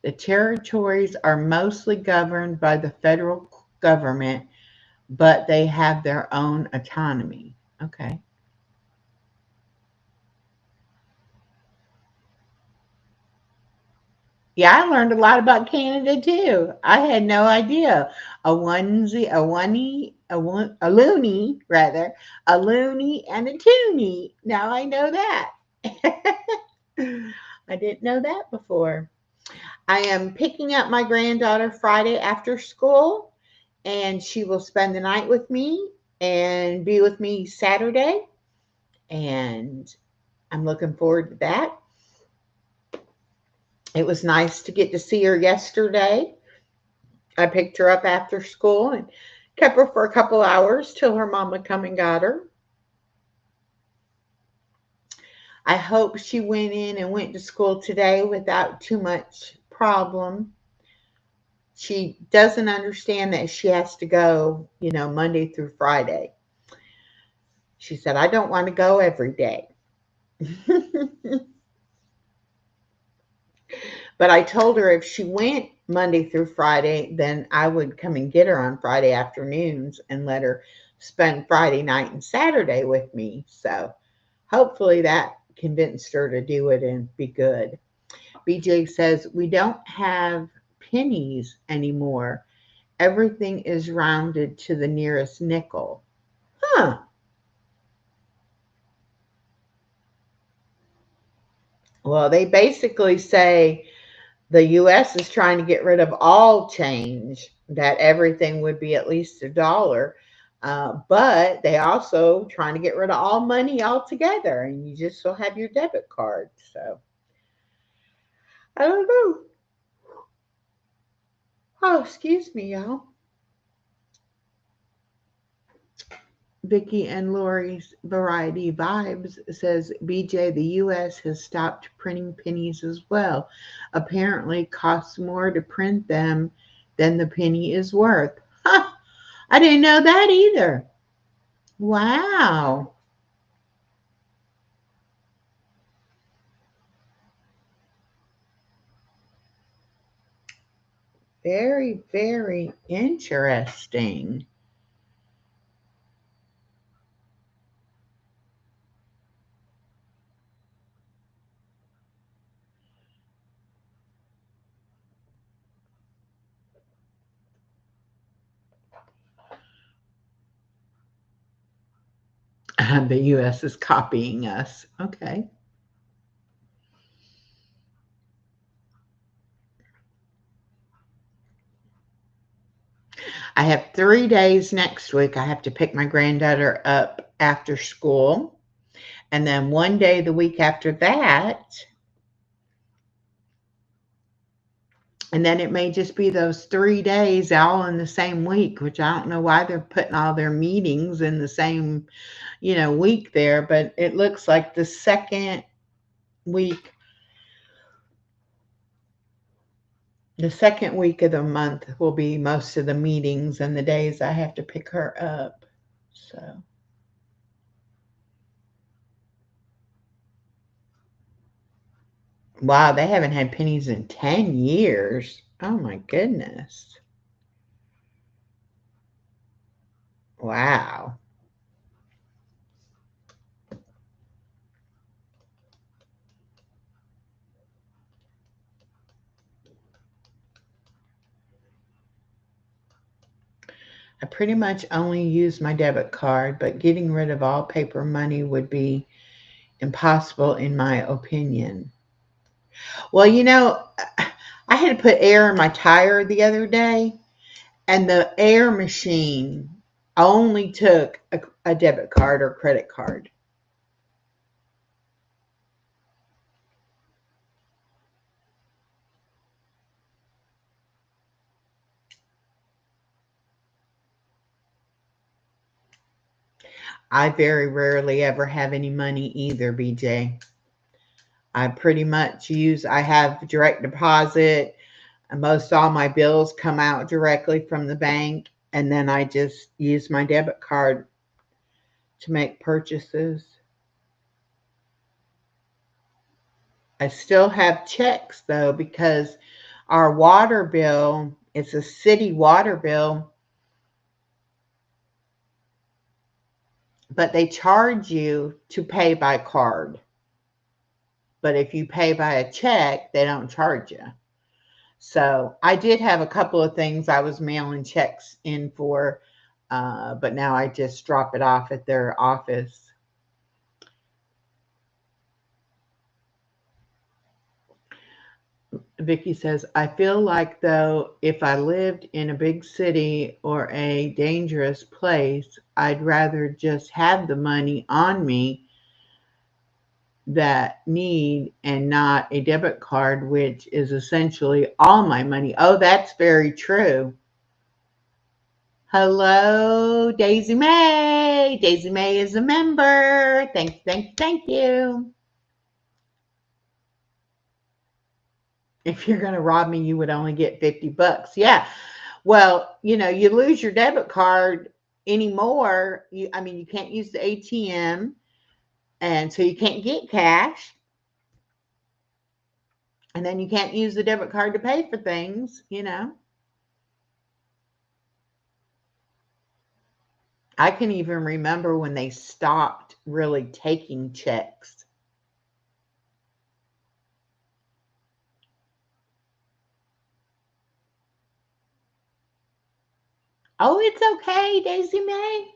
The territories are mostly governed by the federal government, but they have their own autonomy. Okay. Yeah, I learned a lot about Canada too. I had no idea. A onesie, a oney, a loony, rather, a loony and a toonie. Now I know that. I didn't know that before. I am picking up my granddaughter Friday after school, and she will spend the night with me and be with me Saturday. And I'm looking forward to that. It was nice to get to see her yesterday. I picked her up after school and kept her for a couple hours till her mama come and got her. I hope she went in and went to school today without too much problem. She doesn't understand that she has to go, Monday through Friday. She said, I don't want to go every day. But I told her if she went Monday through Friday, then I would come and get her on Friday afternoons and let her spend Friday night and Saturday with me. So hopefully that convinced her to do it and be good. BJ says, we don't have pennies anymore. Everything is rounded to the nearest nickel. Huh. Well, they basically say the US is trying to get rid of all change, that everything would be at least $1. But they also trying to get rid of all money altogether, and you just will have your debit card. So I don't know. Oh, excuse me, y'all. Vicky and Lori's Variety Vibes says BJ, the US has stopped printing pennies as well. Apparently costs more to print them than the penny is worth. Huh, I didn't know that either. Wow. Very, very interesting. The US is copying us. Okay. I have 3 days next week. I have to pick my granddaughter up after school. And then one day the week after that, and then it may just be those 3 days all in the same week, which I don't know why they're putting all their meetings in the same, week there. But it looks like week, the second week of the month will be most of the meetings and the days I have to pick her up. So, wow, they haven't had pennies in 10 years. Oh my goodness. Wow. I pretty much only use my debit card, but getting rid of all paper money would be impossible in my opinion. Well, I had to put air in my tire the other day, and the air machine only took a debit card or credit card. I very rarely ever have any money either, BJ. I pretty much I have direct deposit. Most all my bills come out directly from the bank, and then I just use my debit card to make purchases. I still have checks though because our water bill, it's a city water bill, but they charge you to pay by card. But if you pay by a check, they don't charge you. So I did have a couple of things I was mailing checks in for, but now I just drop it off at their office. Vicky says, I feel like though if I lived in a big city or a dangerous place, I'd rather just have the money on me that need and not a debit card, which is essentially all my money. Oh, that's very true. Hello, Daisy May. Daisy May is a member. Thank you, thank you, thank you. If you're going to rob me, you would only get 50 bucks. Yeah. Well, you lose your debit card anymore. I mean, you can't use the ATM, and so you can't get cash. And then you can't use the debit card to pay for things. I can even remember when they stopped really taking checks. Oh, it's okay, Daisy May.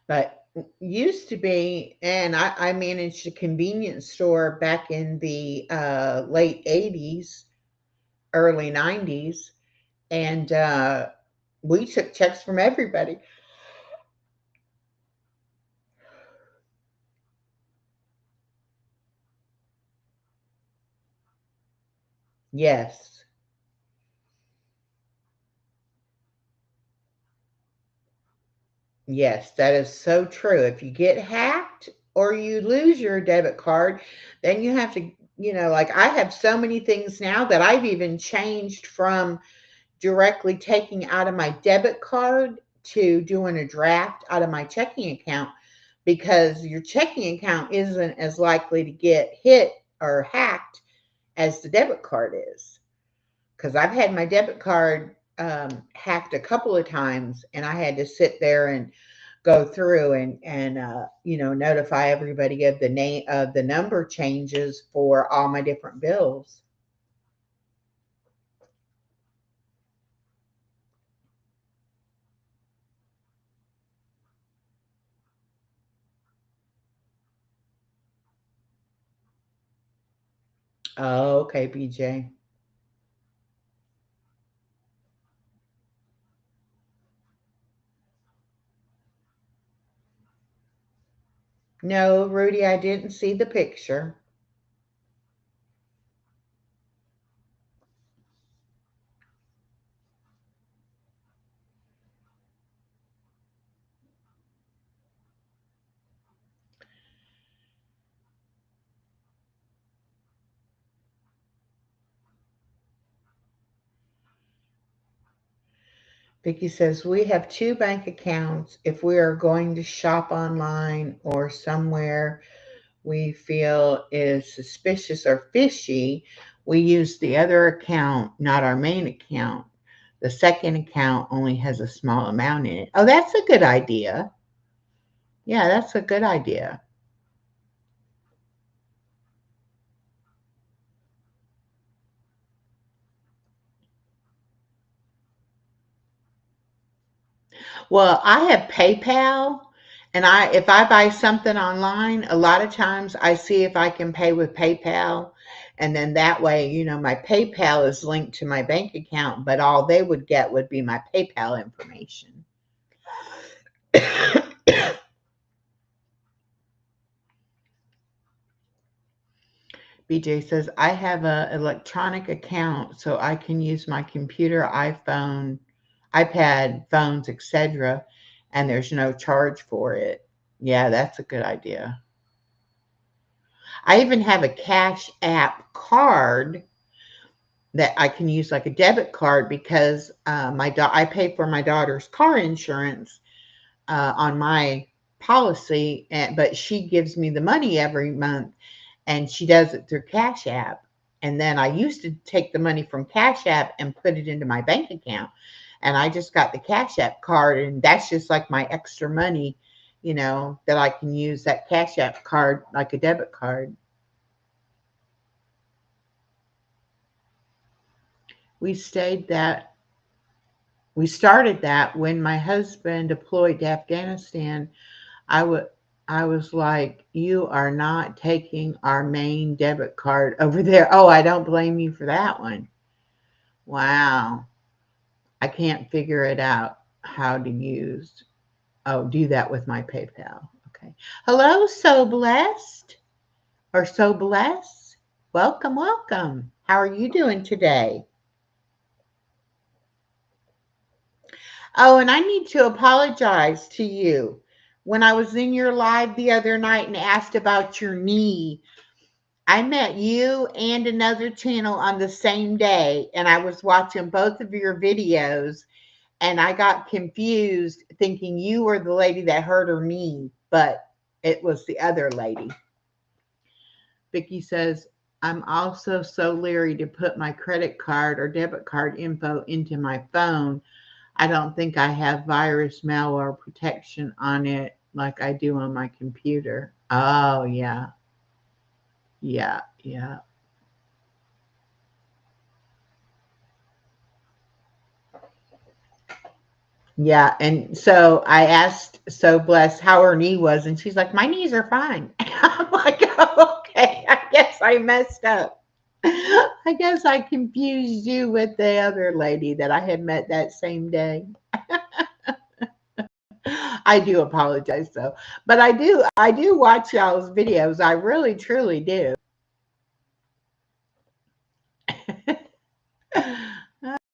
But used to be, and I managed a convenience store back in the late 80s, early 90s, and we took checks from everybody. Yes, yes, that is so true. If you get hacked or you lose your debit card, then you have to, like I have so many things now that I've even changed from directly taking out of my debit card to doing a draft out of my checking account because your checking account isn't as likely to get hit or hacked as the debit card is. Because I've had my debit card hacked a couple of times, and I had to sit there and go through and notify everybody of the name of the number changes for all my different bills. Oh, okay, BJ. No, Rudy, I didn't see the picture. Vicky says we have two bank accounts. If we are going to shop online or somewhere we feel is suspicious or fishy, we use the other account, not our main account. The second account only has a small amount in it. Oh, that's a good idea. Yeah, that's a good idea. Well, I have PayPal, and if I buy something online, a lot of times I see if I can pay with PayPal, and then that way, my PayPal is linked to my bank account, but all they would get would be my PayPal information. BJ says, I have a electronic account so I can use my computer, iPhone, iPad, phones, etc. And there's no charge for it. Yeah, that's a good idea. I even have a Cash App card that I can use like a debit card because I pay for my daughter's car insurance on my policy, but she gives me the money every month, and she does it through Cash App. And then I used to take the money from Cash App and put it into my bank account. And I just got the Cash App card, and that's just like my extra money, that I can use that Cash App card like a debit card. We stayed that we started that when my husband deployed to Afghanistan. I would I was like, you are not taking our main debit card over there. Oh, I don't blame you for that one. Wow. I can't figure it out how to use. Oh, do that with my PayPal. Okay. Hello, so blessed or so blessed. Welcome, welcome. How are you doing today? Oh, and I need to apologize to you. When I was in your live the other night and asked about your knee, I met you and another channel on the same day, and I was watching both of your videos, and I got confused thinking you were the lady that hurt her knee, but it was the other lady. Vicky says, I'm also so leery to put my credit card or debit card info into my phone. I don't think I have virus malware protection on it like I do on my computer. Oh, yeah. Yeah, yeah. Yeah, and so I asked So Blessed how her knee was, and she's like, "My knees are fine." I'm like, oh, "Okay, I guess I messed up. I guess I confused you with the other lady that I had met that same day." I do apologize though, but I do watch y'all's videos. I really truly do.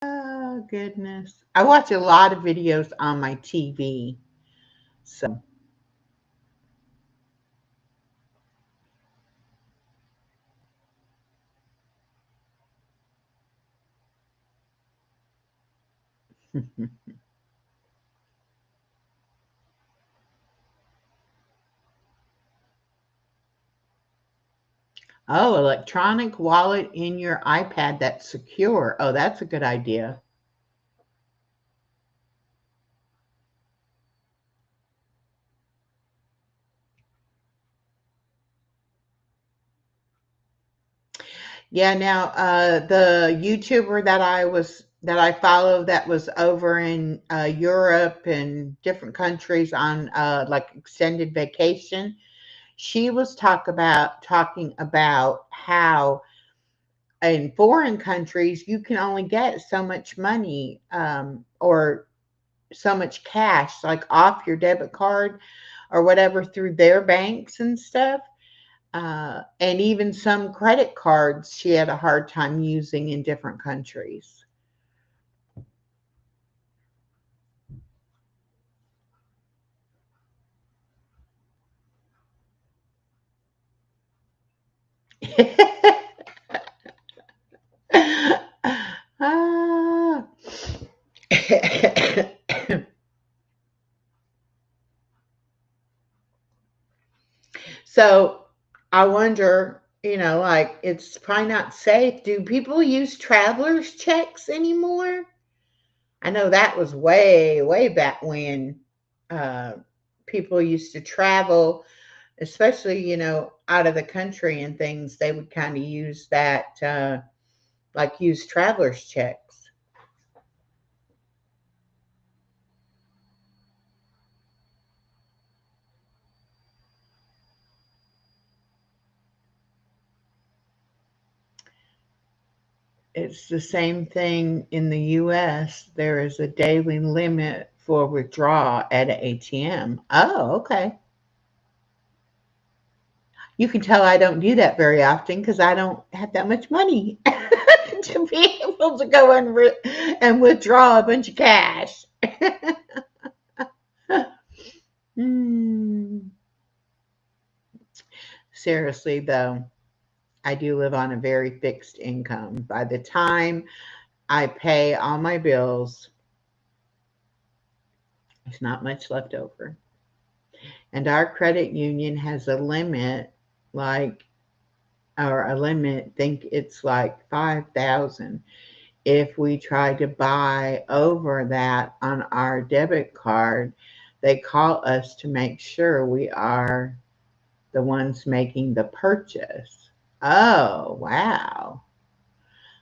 Oh goodness, I watch a lot of videos on my TV. So. Oh, electronic wallet in your iPad that's secure. Oh, that's a good idea. Yeah, now the YouTuber that I follow that was over in Europe and different countries on like extended vacation, she was talking about how in foreign countries you can only get so much money or so much cash like off your debit card or whatever through their banks and stuff. And even some credit cards she had a hard time using in different countries. Ah. So I wonder, like it's probably not safe. Do people use traveler's checks anymore? I know that was way, way back when uh, people used to travel, especially, out of the country and things. They would kind of use that, like use traveler's checks. It's the same thing in the US. There is a daily limit for withdrawal at an ATM. Oh, okay. You can tell I don't do that very often because I don't have that much money to be able to go and withdraw a bunch of cash. Hmm. Seriously, though, I do live on a very fixed income. By the time I pay all my bills, there's not much left over. And our credit union has a limit, like, or a limit, think it's like 5,000. If we try to buy over that on our debit card, they call us to make sure we are the ones making the purchase. Oh, wow.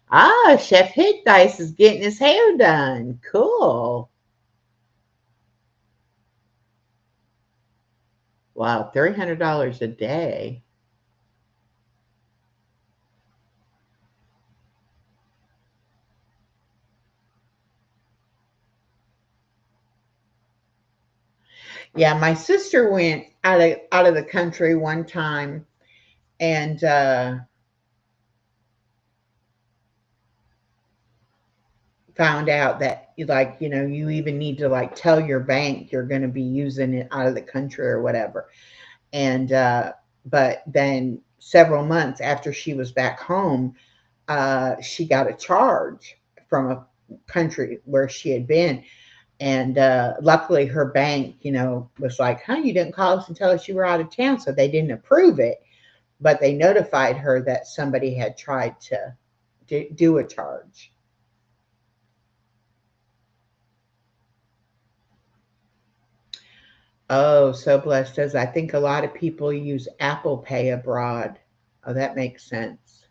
Ah, Chef Hit Dice is getting his hair done. Cool. Wow, $300 a day. Yeah, my sister went out of the country one time and found out that you even need to like tell your bank you're going to be using it out of the country or whatever. And but then several months after she was back home, she got a charge from a country where she had been. And luckily, her bank, was like, "Huh, you didn't call us and tell us you were out of town," so they didn't approve it. But they notified her that somebody had tried to do a charge. Oh, so blessed says, I think a lot of people use Apple Pay abroad. Oh, that makes sense.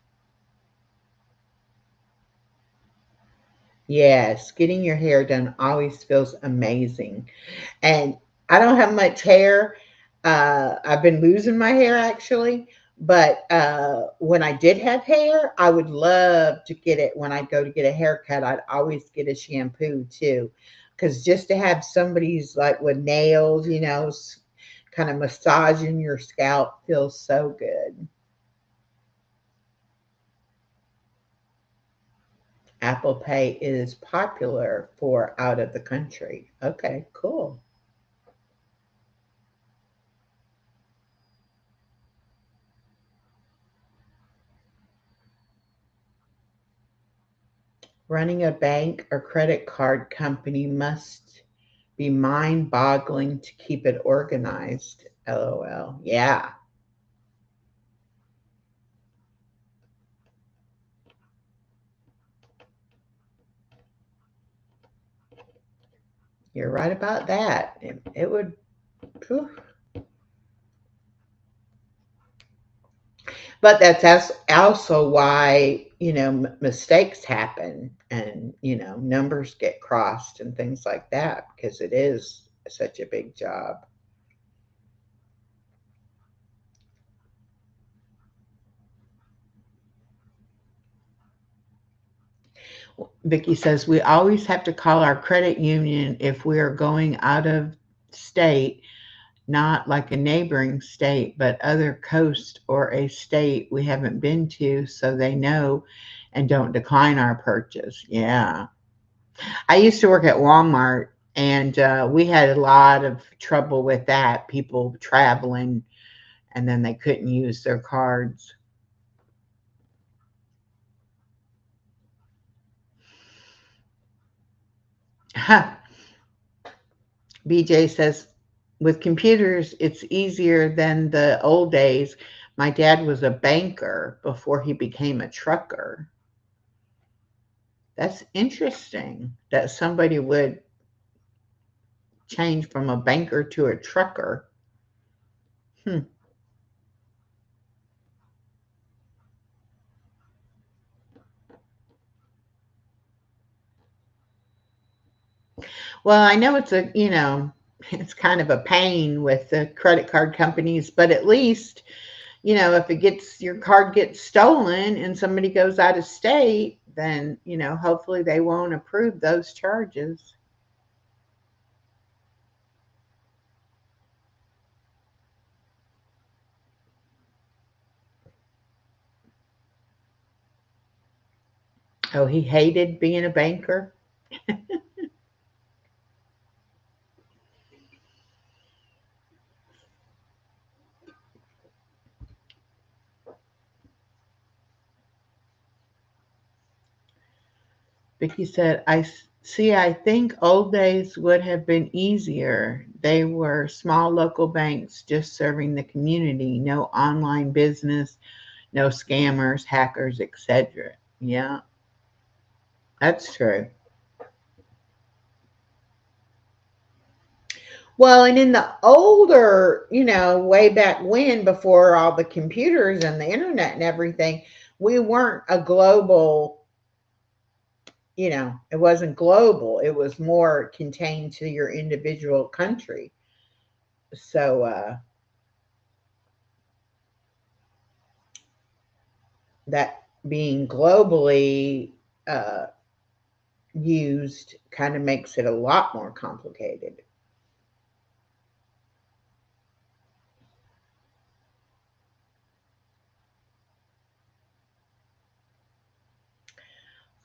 Yes, getting your hair done always feels amazing. And I don't have much hair. I've been losing my hair actually, but when I did have hair, I would love to get it when I go to get a haircut. I'd always get a shampoo too, because just to have somebody's like with nails, kind of massaging your scalp feels so good. Apple Pay is popular for out of the country. Okay, cool. Running a bank or credit card company must be mind boggling to keep it organized. LOL. Yeah, you're right about that. It would, phew. But that's also why, mistakes happen and, numbers get crossed and things like that because it is such a big job. Vicky says we always have to call our credit union if we are going out of state, not like a neighboring state, but other coast or a state we haven't been to, so they know and don't decline our purchase. Yeah. I used to work at Walmart and we had a lot of trouble with that. People traveling and then they couldn't use their cards. BJ says, with computers, it's easier than the old days. My dad was a banker before he became a trucker. That's interesting that somebody would change from a banker to a trucker. Hmm. Well, I know it's kind of a pain with the credit card companies, but at least, if your card gets stolen and somebody goes out of state, then, hopefully they won't approve those charges. Oh, he hated being a banker. Vicky said, see, I think old days would have been easier. They were small local banks just serving the community, no online business, no scammers, hackers, etc. Yeah, that's true. Well, and in the older, way back when, before all the computers and the internet and everything, we weren't a global, it wasn't global. It was more contained to your individual country. So, that being globally uh, used kind of makes it a lot more complicated.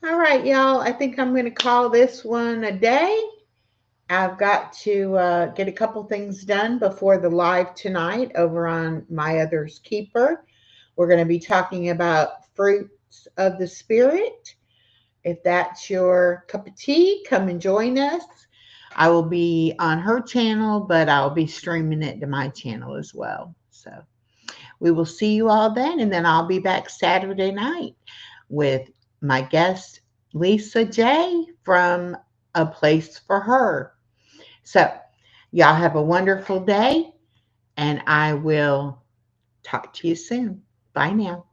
All right, y'all. I think I'm going to call this one a day. I've got to get a couple things done before the live tonight over on My Other's Keeper. We're going to be talking about fruits of the spirit. If that's your cup of tea, come and join us. I will be on her channel, but I'll be streaming it to my channel as well. So we will see you all then. And then I'll be back Saturday night with my guest, Lisa J from A Place for Her. So, y'all have a wonderful day, and I will talk to you soon. Bye now.